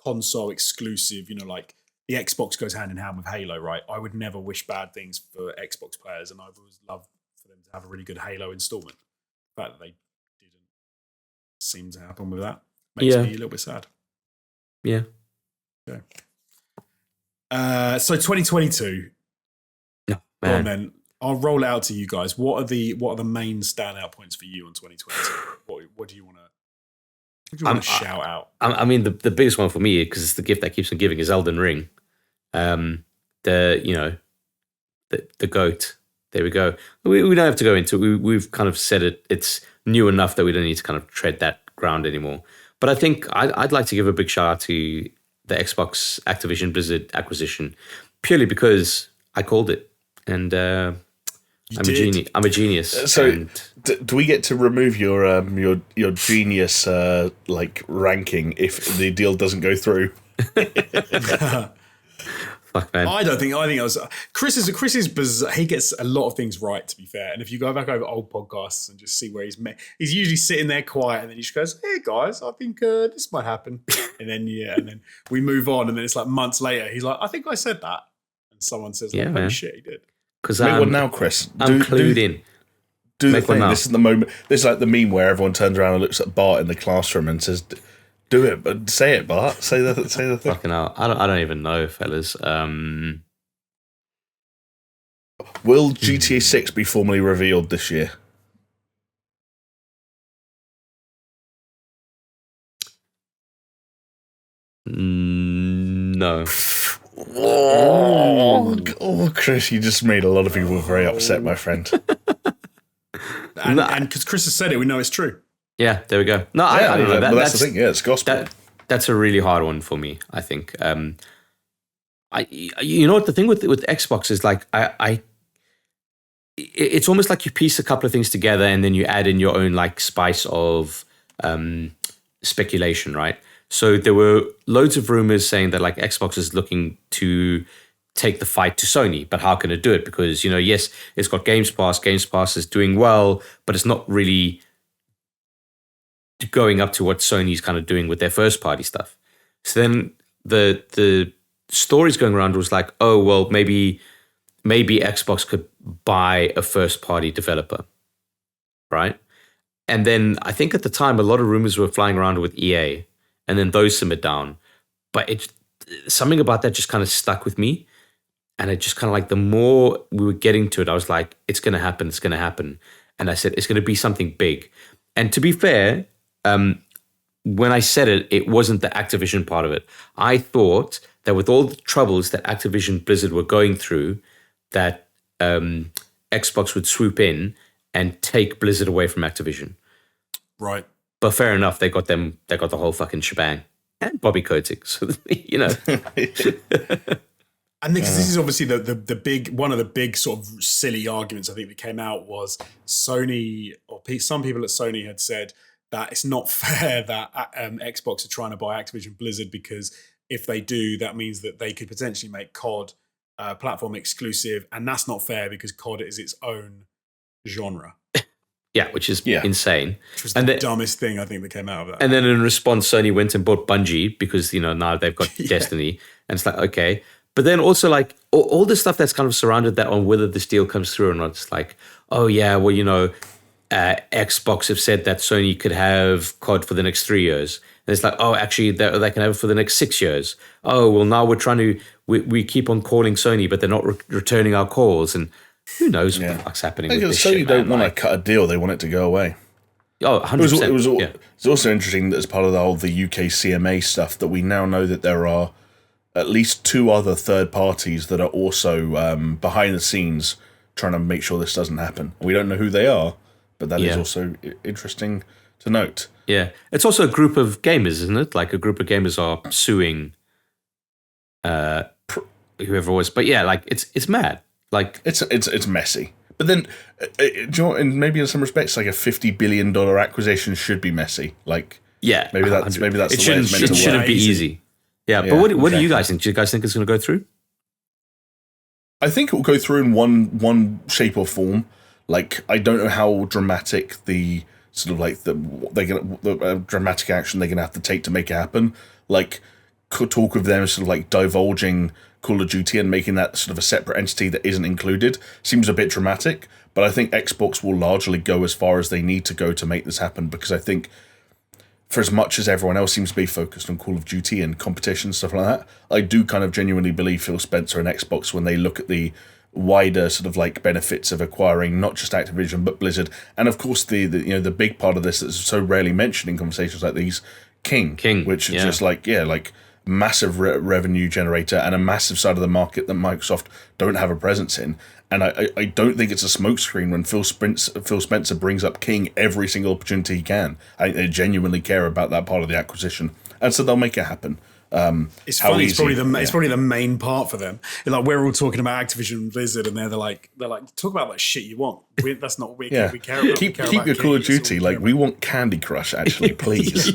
console exclusive, like the Xbox goes hand in hand with Halo, right? I would never wish bad things for Xbox players, and I've always loved for them to have a really good Halo installment. The fact that they didn't seem to happen with that makes me a little bit sad. Yeah. Okay. So 2022. No, man. Go on then. I'll roll it out to you guys. What are the main standout points for you on 2022? What do you want to shout out? I mean, the biggest one for me, because it's the gift that keeps on giving, is Elden Ring. The GOAT. There we go. We don't have to go into it. We've kind of said it. It's new enough that we don't need to kind of tread that ground anymore. But I think I'd like to give a big shout out to the Xbox Activision Blizzard acquisition, purely because I called it, and I'm a genius. So, do we get to remove your genius ranking if the deal doesn't go through? Fuck, man. I think it was Chris is bizarre. He gets a lot of things right, to be fair. And if you go back over old podcasts and just see where he's usually sitting there quiet, and then he just goes, "Hey guys, I think this might happen," and then we move on, and then it's like months later, he's like, "I think I said that," and someone says, "Like, holy shit, he did." Because make one now, Chris. I'm clued in. Do the thing. This is the moment. This is like the meme where everyone turns around and looks at Bart in the classroom and says, "Do it, but say it, Bart. Say the thing." Fucking hell. I don't even know, fellas. Will GTA 6 be formally revealed this year? No. Oh, Chris, you just made a lot of people very upset, my friend. And because Chris has said it, we know it's true. Yeah, there we go. No, I don't know. That's the thing. Yeah, it's gospel. That's a really hard one for me, I think. You know what the thing with Xbox is, like, it's almost like you piece a couple of things together and then you add in your own like spice of speculation, right? So there were loads of rumors saying that like Xbox is looking to take the fight to Sony, but how can it do it? Because, yes, it's got Games Pass. Games Pass is doing well, but it's not really going up to what Sony's kind of doing with their first party stuff. So then the stories going around was like, oh, well, maybe Xbox could buy a first party developer, right? And then I think at the time, a lot of rumors were flying around with EA, and then those simmered down. But something about that just kind of stuck with me. And it just kind of like, the more we were getting to it, I was like, it's going to happen. It's going to happen. And I said, it's going to be something big. And to be fair, when I said it, it wasn't the Activision part of it. I thought that with all the troubles that Activision Blizzard were going through, that Xbox would swoop in and take Blizzard away from Activision. Right. But fair enough, they got the whole fucking shebang. and Bobby Kotick. So, you know. And this is obviously the big one of the big sort of silly arguments I think that came out was Sony, or some people at Sony had said that it's not fair that Xbox are trying to buy Activision Blizzard, because if they do, that means that they could potentially make COD platform exclusive, and that's not fair because COD is its own genre. Yeah, which is insane. Which was the dumbest thing I think that came out of that. And then in response, Sony went and bought Bungie because, you know, now they've got Destiny. And it's like, okay. But then also like all the stuff that's kind of surrounded that on whether this deal comes through or not. It's like, oh yeah, well, you know, Xbox have said that Sony could have COD for the next 3 years. And it's like, oh, actually, they can have it for the next 6 years. Oh, well, now we're trying to, we keep on calling Sony, but they're not returning our calls. And who knows what the fuck's happening with this Sony shit, don't want to cut a deal. They want it to go away. Oh, 100%. It's also interesting that as part of the UK CMA stuff that we now know that there are at least 2 other third parties that are also behind the scenes trying to make sure this doesn't happen. We don't know who they are, but that is also interesting to note. Yeah. It's also a group of gamers, isn't it? Like a group of gamers are suing whoever was. But yeah, like it's mad. Like it's messy. But then, do you know, and maybe in some respects, like a $50 billion acquisition should be messy. Like, maybe that's the way it's meant to work. It shouldn't be easy. Yeah, but what do you guys think? Do you guys think it's going to go through? I think it will go through in one shape or form. Like, I don't know how dramatic the sort of like the dramatic action they're going to have to take to make it happen. Like, could talk of them sort of like divulging Call of Duty and making that sort of a separate entity that isn't included seems a bit dramatic. But I think Xbox will largely go as far as they need to go to make this happen, because I think, for as much as everyone else seems to be focused on Call of Duty and competition, stuff like that, I do kind of genuinely believe Phil Spencer and Xbox, when they look at the wider sort of like benefits of acquiring not just Activision but Blizzard, and of course the the big part of this that's so rarely mentioned in conversations like these, King, which is just like massive revenue generator and a massive side of the market that Microsoft don't have a presence in. And I don't think it's a smokescreen when Phil Spencer brings up King every single opportunity he can. They genuinely care about that part of the acquisition, and so they'll make it happen. It's funny. It's probably the main part for them. Like, we're all talking about Activision and Blizzard, and they're like talk about that shit you want. That's not what we care about. Keep your Call of Duty. Like, we want Candy Crush, actually, please.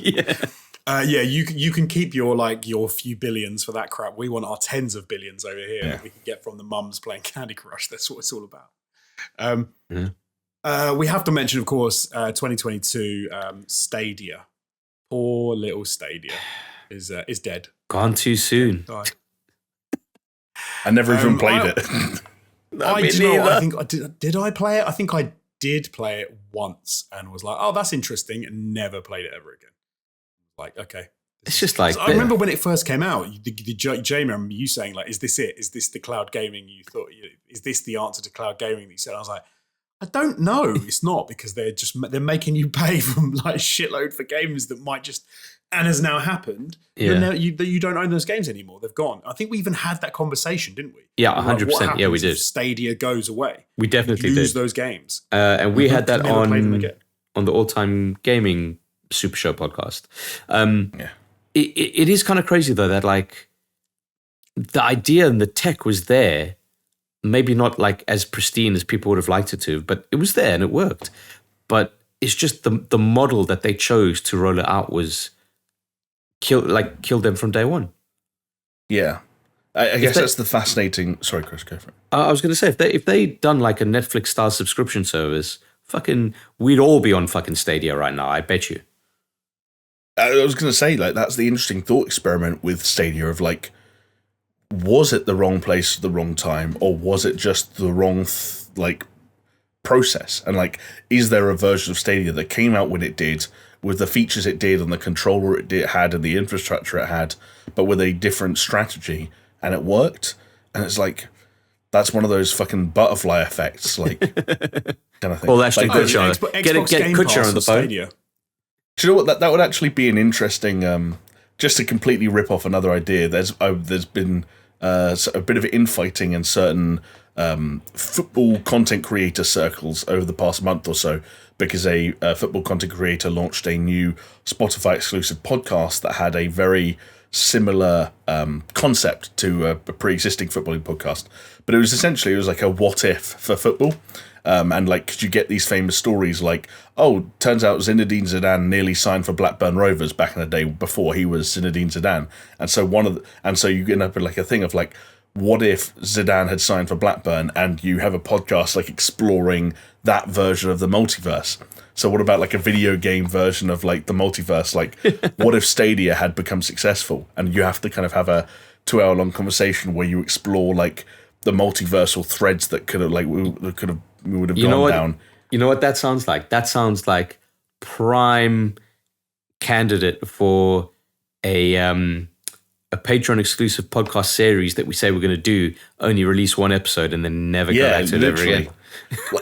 You can keep your few billions for that crap. We want our tens of billions over here that we can get from the mums playing Candy Crush. That's what it's all about. We have to mention, of course, 2022 Stadia. Poor little Stadia is dead. Gone too soon. I never even played it. Did I play it? I think I did play it once and was like, oh, that's interesting, and never played it ever again. Like, okay. It's just like... I remember when it first came out, Jamie, I remember you saying, like, is this it? Is this the cloud gaming you thought? Is this the answer to cloud gaming that you said? I was like, I don't know. It's not, because they're making you pay from like a shitload for games that might just... And has now happened. Yeah. You don't own those games anymore. They've gone. I think we even had that conversation, didn't we? Yeah, 100%. Yeah, we did. If Stadia goes away. We definitely did. Lose those games. And we had that on the All-Time Gaming SuperShow podcast. It is kind of crazy, though, that like the idea and the tech was there, maybe not like as pristine as people would have liked it to, but it was there and it worked. But it's just the model that they chose to roll it out was killed them from day one. Yeah. I guess that's the fascinating... Sorry, Chris, go for it. I was going to say, if they'd done like a Netflix-style subscription service, we'd all be on fucking Stadia right now, I bet you. I was going to say, like, that's the interesting thought experiment with Stadia of, like, was it the wrong place at the wrong time, or was it just the wrong, process? And, like, is there a version of Stadia that came out when it did, with the features it did and the controller it had and the infrastructure it had, but with a different strategy, and it worked? And it's like, that's one of those fucking butterfly effects, like, kind of thing. Well, actually, get Kutcher on the phone. Stadia. Do you know what? That would actually be an interesting, just to completely rip off another idea. There's been a bit of infighting in certain football content creator circles over the past month or so, because a football content creator launched a new Spotify exclusive podcast that had a very similar concept to a pre-existing footballing podcast, but it was like a what if for football. And like, could you get these famous stories like, oh, turns out Zinedine Zidane nearly signed for Blackburn Rovers back in the day before he was Zinedine Zidane, and so you end up with like a thing of like, what if Zidane had signed for Blackburn, and you have a podcast like exploring that version of the multiverse. So what about like a video game version of like the multiverse? Like, what if Stadia had become successful, and you have to kind of have a 2-hour long conversation where you explore like the multiversal threads that could have like we would have gone down. You know what that sounds like? That sounds like prime candidate for a Patreon exclusive podcast series that we say we're going to do, only release one episode and then never go back to it ever again.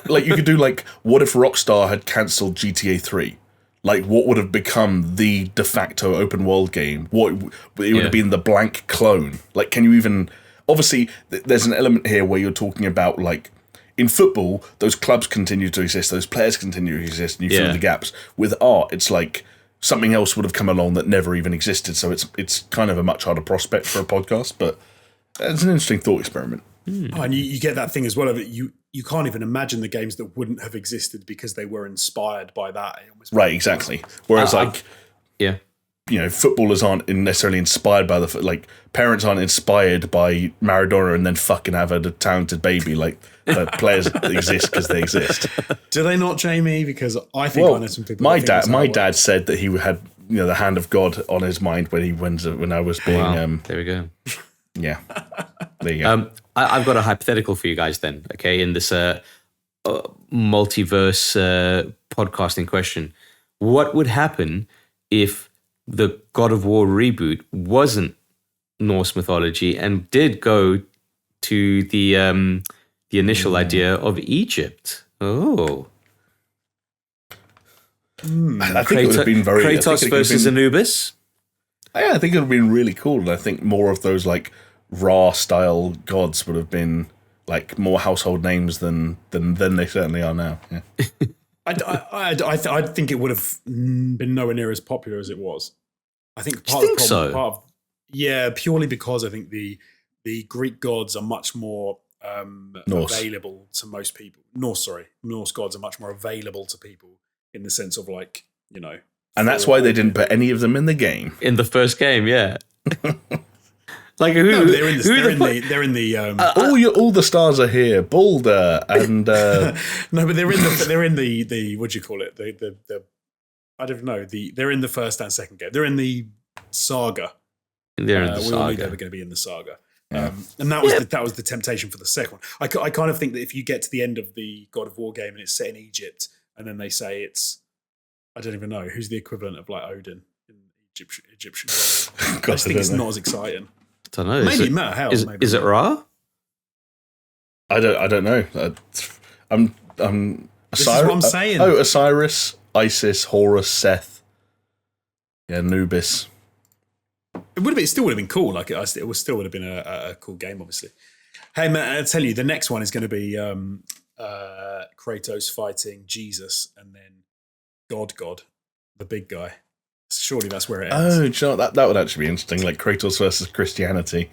Like you could do like, what if Rockstar had cancelled GTA 3? Like, what would have become the de facto open world game? It would have been the blank clone. Like, can you even... Obviously, there's an element here where you're talking about, like, in football, those clubs continue to exist, those players continue to exist, and you fill the gaps. With art, it's like something else would have come along that never even existed, so it's kind of a much harder prospect for a podcast, but it's an interesting thought experiment. Oh, and you get that thing as well of it. You can't even imagine the games that wouldn't have existed because they were inspired by that. Right, exactly. Whereas, footballers aren't necessarily inspired by like parents aren't inspired by Maradona and then fucking have a talented baby. Like, players exist because they exist. Do they not, Jamie? Because I think I know some people. My dad said that he had the hand of God on his mind when I was being. Wow. There we go. Yeah, there you go. I've got a hypothetical for you guys then. Okay, in this multiverse podcasting question, what would happen if the God of War reboot wasn't Norse mythology and did go to the initial idea of Egypt? Oh, I think it would have been very Kratos versus Anubis. Yeah, I think it would have been really cool, and I think more of those like Ra style gods would have been like more household names than they certainly are now. Yeah. I think it would have been nowhere near as popular as it was. I think purely because I think the Greek gods are much more available to most people. Norse gods are much more available to people in the sense of like, and that's why they didn't put any of them in the game. In the first game, yeah. Like who? No, they're in the. All the stars are here. Boulder and. No, but they're in the what do you call it? The I don't know. They're in the first and second game. They're in the saga. They're in the saga. We all knew they were going to be in the saga. Yeah. And that was the temptation for the second one. I kind of think that if you get to the end of the God of War game and it's set in Egypt, and then they say it's, I don't even know who's the equivalent of like Odin in Egyptian God. I just think it's not as exciting. I don't know. Maybe Matt. Hell, is it Ra? I don't know. I'm This is what I'm saying. Osiris, Isis, Horus, Seth. Yeah, Anubis. It still would have been cool. Like it still would have been a cool game, obviously. Hey, Matt, I'll tell you, the next one is going to be Kratos fighting Jesus, and then God, the big guy. Surely that's where it ends. Oh, do you know, that would actually be interesting, like Kratos versus Christianity.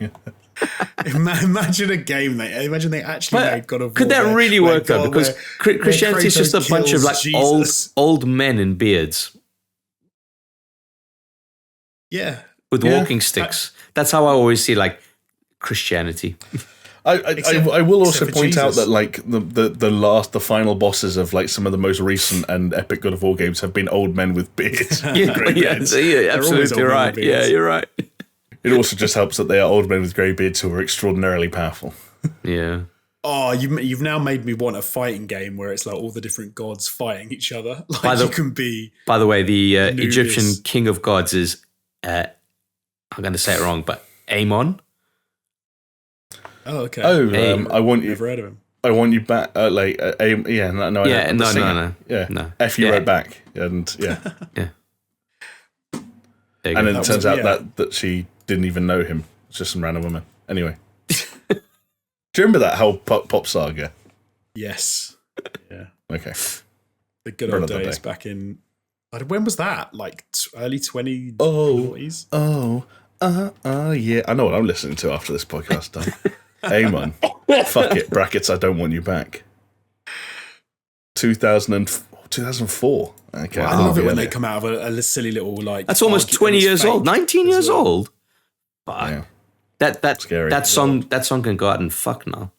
Imagine a game imagine they actually made God of War. Could that really work though? Because Christianity is just a bunch of like old men in beards. Yeah. With walking sticks. That's how I always see like Christianity. I will also point out that like the final bosses of like some of the most recent and epic God of War games have been old men with beards. Absolutely right. Yeah, you're right. It also just helps that they are old men with grey beards who are extraordinarily powerful. Yeah. Oh, you've now made me want a fighting game where it's like all the different gods fighting each other. Like you can be. By the way, the Egyptian king of gods is, I'm going to say it wrong, but Amon. Oh, okay. Oh, I want you. Never heard of him. I want you back. No. F you right back, and yeah. Yeah. And then it turns out that she didn't even know him. It's just some random woman. Anyway. Do you remember that whole pop saga? Yes. Yeah. Okay. The good old days back in. When was that? Like early 20s? Yeah. I know what I'm listening to after this podcast done. Amen. Fuck it. Brackets, I don't want you back. 2004. Okay. I love it when they come out of a silly little like. That's almost 20 years old. 19 years old. Yeah. Scary. That song can go out and fuck now.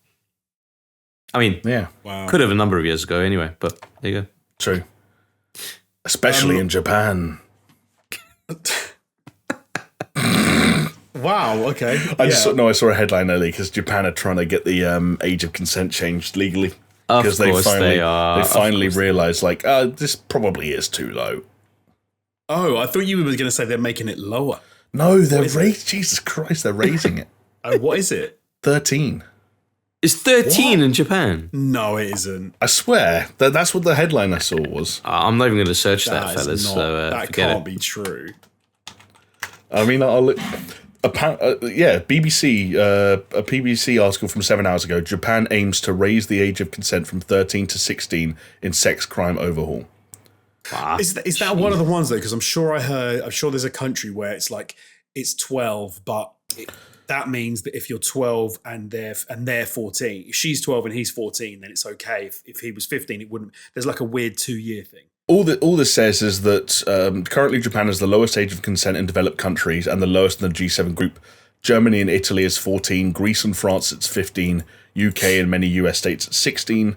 I mean, yeah. Wow. Could have a number of years ago anyway, but there you go. True. Especially in Japan. Wow, okay. I saw a headline earlier because Japan are trying to get the age of consent changed legally. Because they finally realised, like, this probably is too low. Oh, I thought you were going to say they're making it lower. No, they're Jesus Christ, they're raising it. Oh, what is it? 13. It's 13 in Japan. No, it isn't. I swear. That's what the headline I saw was. I'm not even going to search that fellas. That can't be true. I mean, I'll look. BBC, a BBC article from 7 hours ago. Japan aims to raise the age of consent from 13 to 16 in sex crime overhaul. Wow. Is that one of the ones though? Because I'm sure there's a country where it's like it's 12, but that means that if you're 12 and they're 14, if she's 12 and he's 14, then it's okay. If he was 15, it wouldn't. There's like a weird 2-year thing. All this says is that currently Japan has the lowest age of consent in developed countries and the lowest in the G7 group. Germany and Italy is 14, Greece and France it's 15, UK and many US states at 16.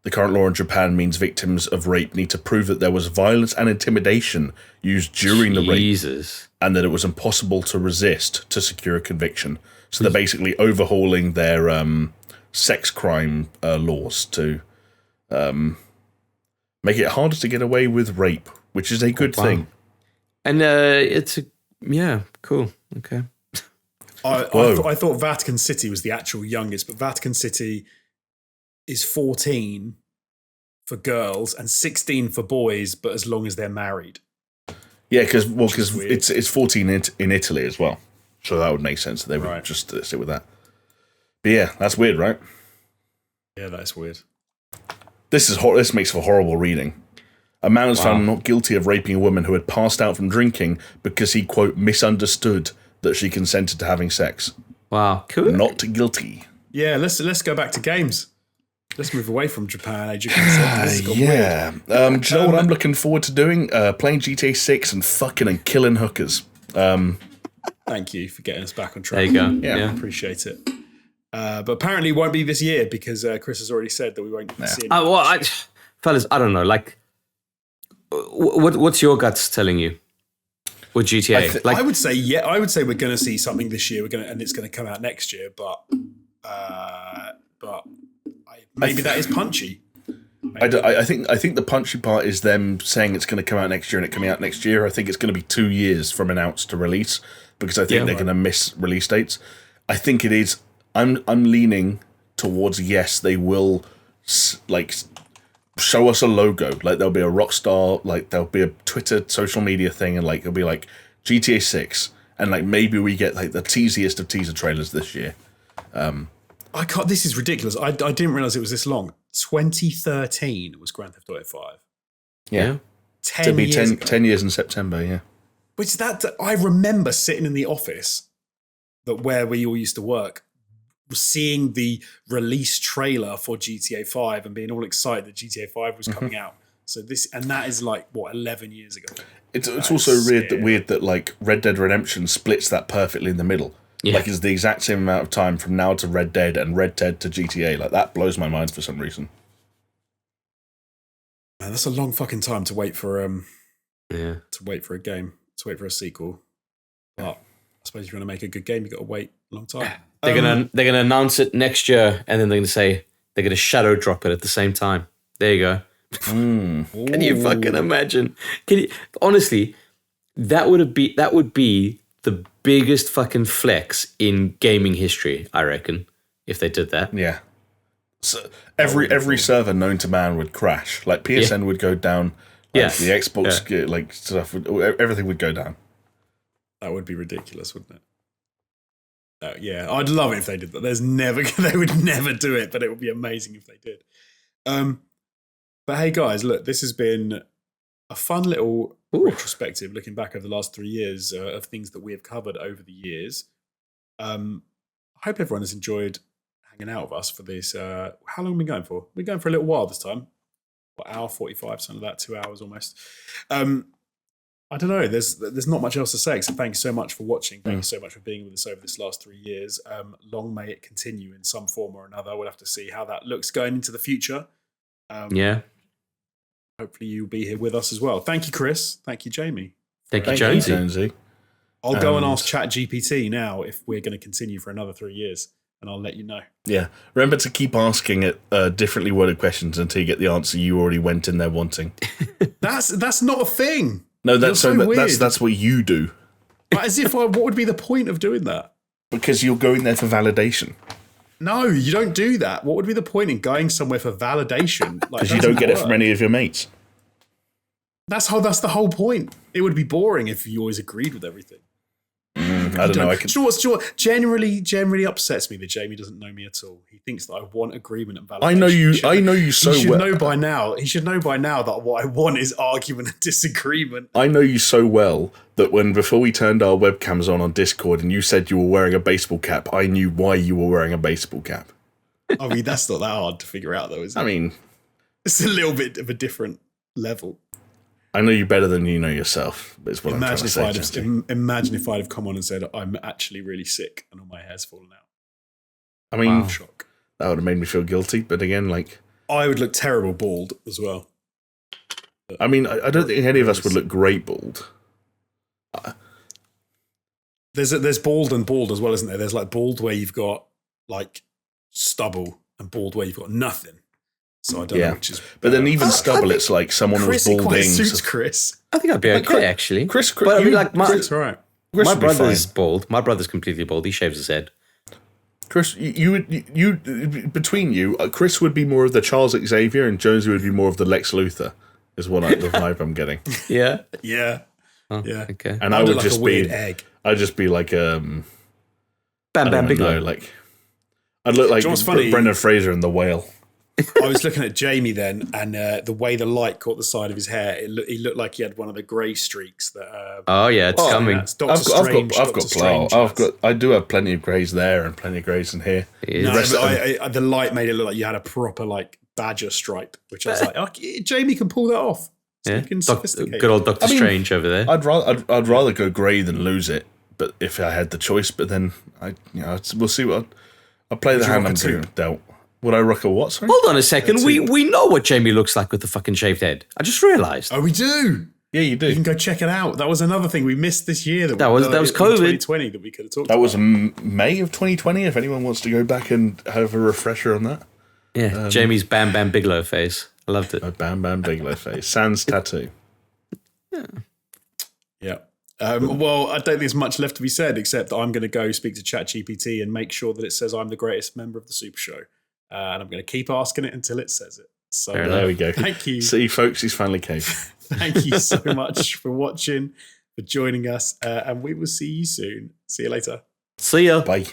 The current law in Japan means victims of rape need to prove that there was violence and intimidation used during the rape and that it was impossible to resist to secure a conviction. So they're basically overhauling their sex crime laws to make it harder to get away with rape, which is a good thing. And cool. Okay. I thought Vatican City was the actual youngest, but Vatican City is 14 for girls and 16 for boys, but as long as they're married. Yeah, because it's 14 in Italy as well, so that would make sense that they would just stick with that. But yeah, that's weird, right? Yeah, that's weird. This makes for horrible reading. A man was found not guilty of raping a woman who had passed out from drinking because he, quote, misunderstood that she consented to having sex. Wow, cool. Not guilty. Yeah, let's go back to games. Let's move away from Japan. Age of consent. Yeah. Do you know what I'm looking forward to doing? Playing GTA 6 and fucking and killing hookers. Thank you for getting us back on track. There you go. Yeah. Appreciate it. But apparently it won't be this year because Chris has already said that we won't see it. Fellas, I don't know. Like, what's your guts telling you? With GTA, I would say we're going to see something this year. And it's going to come out next year. But maybe that is punchy. I think the punchy part is them saying it's going to come out next year and it coming out next year. I think it's going to be 2 years from announce to release because I think they're going to miss release dates. I think it is. I'm leaning towards yes, they will like show us a logo. Like there'll be a Rockstar, like there'll be a Twitter social media thing, and like it'll be like GTA 6, and like maybe we get like the teasiest of teaser trailers this year. I can't. This is ridiculous. I didn't realize it was this long. 2013 was Grand Theft Auto 5. Yeah. 10 years ago. 10 years in September, yeah. Which I remember sitting in the office where we all used to work, seeing the release trailer for GTA 5 and being all excited that GTA 5 was coming out. So that is like, 11 years ago. It's also weird that like Red Dead Redemption splits that perfectly in the middle. Yeah. Like it's the exact same amount of time from now to Red Dead and Red Dead to GTA. Like that blows my mind for some reason. Man, that's a long fucking time to wait for to wait for a game, to wait for a sequel. But I suppose if you want to make a good game, you got to wait a long time. They're gonna announce it next year, and then they're gonna say they're gonna shadow drop it at the same time. There you go. Can you fucking imagine? Honestly, that would be the biggest fucking flex in gaming history, I reckon, if they did that. Yeah. So every server known to man would crash. Like PSN would go down. Like the Xbox like stuff everything would go down. That would be ridiculous, wouldn't it? Yeah, I'd love it if they did that. They would never do it, but it would be amazing if they did. But hey, guys, look, this has been a fun little retrospective looking back over the last 3 years of things that we have covered over the years. I hope everyone has enjoyed hanging out with us for this. How long have we been going for? We're going for a little while this time. What, hour 45, something like that, 2 hours almost. I don't know. There's not much else to say except thank you so much for watching. Thank you so much for being with us over this last 3 years. Long may it continue in some form or another. We'll have to see how that looks going into the future. Hopefully you'll be here with us as well. Thank you, Chris. Thank you, Jamie. Thank you, Jonesy. I'll go and ask ChatGPT now if we're going to continue for another 3 years, and I'll let you know. Yeah. Remember to keep asking it differently worded questions until you get the answer you already went in there wanting. That's not a thing. No, that's what you do. But as if what would be the point of doing that? Because you're going there for validation. No, you don't do that. What would be the point in going somewhere for validation? Because you don't get it from any of your mates. That's the whole point. It would be boring if you always agreed with everything. I don't know. Sure. Generally upsets me that Jamie doesn't know me at all. He thinks that I want agreement and validation. I know you so well. He should know by now that what I want is argument and disagreement. I know you so well that before we turned our webcams on Discord and you said you were wearing a baseball cap, I knew why you were wearing a baseball cap. I mean, that's not that hard to figure out, though, is it? I mean, it's a little bit of a different level. I know you better than you know yourself. Is what imagine I'm trying to say. Imagine if I'd have come on and said I'm actually really sick and all my hair's fallen out. I mean, shock. That would have made me feel guilty. But again, I would look terrible bald as well. I mean, I don't think any of us would look great bald. There's bald and bald as well, isn't there? There's bald where you've got stubble and bald where you've got nothing. So I don't know which is. But then even stubble, it's like someone was balding. Quite suits Chris. I think I'd be okay, actually. Chris, but I mean, Chris, all right. My brother's bald. My brother's completely bald. He shaves his head. Chris, you between you, Chris would be more of the Charles Xavier, and Jonesy would be more of the Lex Luthor. Is the vibe I'm getting. Yeah. Yeah. Oh, yeah. Okay. And I would like just a weird egg. I'd just be like Bam Bam Bigelow. I'd look like funny? Brendan Fraser in The Whale. I was looking at Jamie then, and the way the light caught the side of his hair, he looked like he had one of the grey streaks that. It's coming. I do have plenty of greys there and plenty of greys in here. The light made it look like you had a proper badger stripe, which I was like, Jamie can pull that off. Good old Doctor Strange over there. I'd rather go grey than lose it, but if I had the choice, but then we'll see what I'll play the hand I'm being dealt. Would I rock a what? Sorry? Hold on a second. We know what Jamie looks like with the fucking shaved head. I just realised. Oh, we do. Yeah, you do. You can go check it out. That was another thing we missed this year. That was COVID. 2020 that we could have talked about. That was May of 2020. If anyone wants to go back and have a refresher on that. Yeah, Jamie's Bam Bam Bigelow face. I loved it. A Bam Bam Bigelow face. Sans tattoo. Yeah. Well, I don't think there's much left to be said except that I'm going to go speak to ChatGPT and make sure that it says I'm the greatest member of the Super Show. And I'm going to keep asking it until it says it. So there we go. Thank you. See, folks, he's finally caved. Thank you so much for watching, for joining us. And we will see you soon. See you later. See ya. Bye.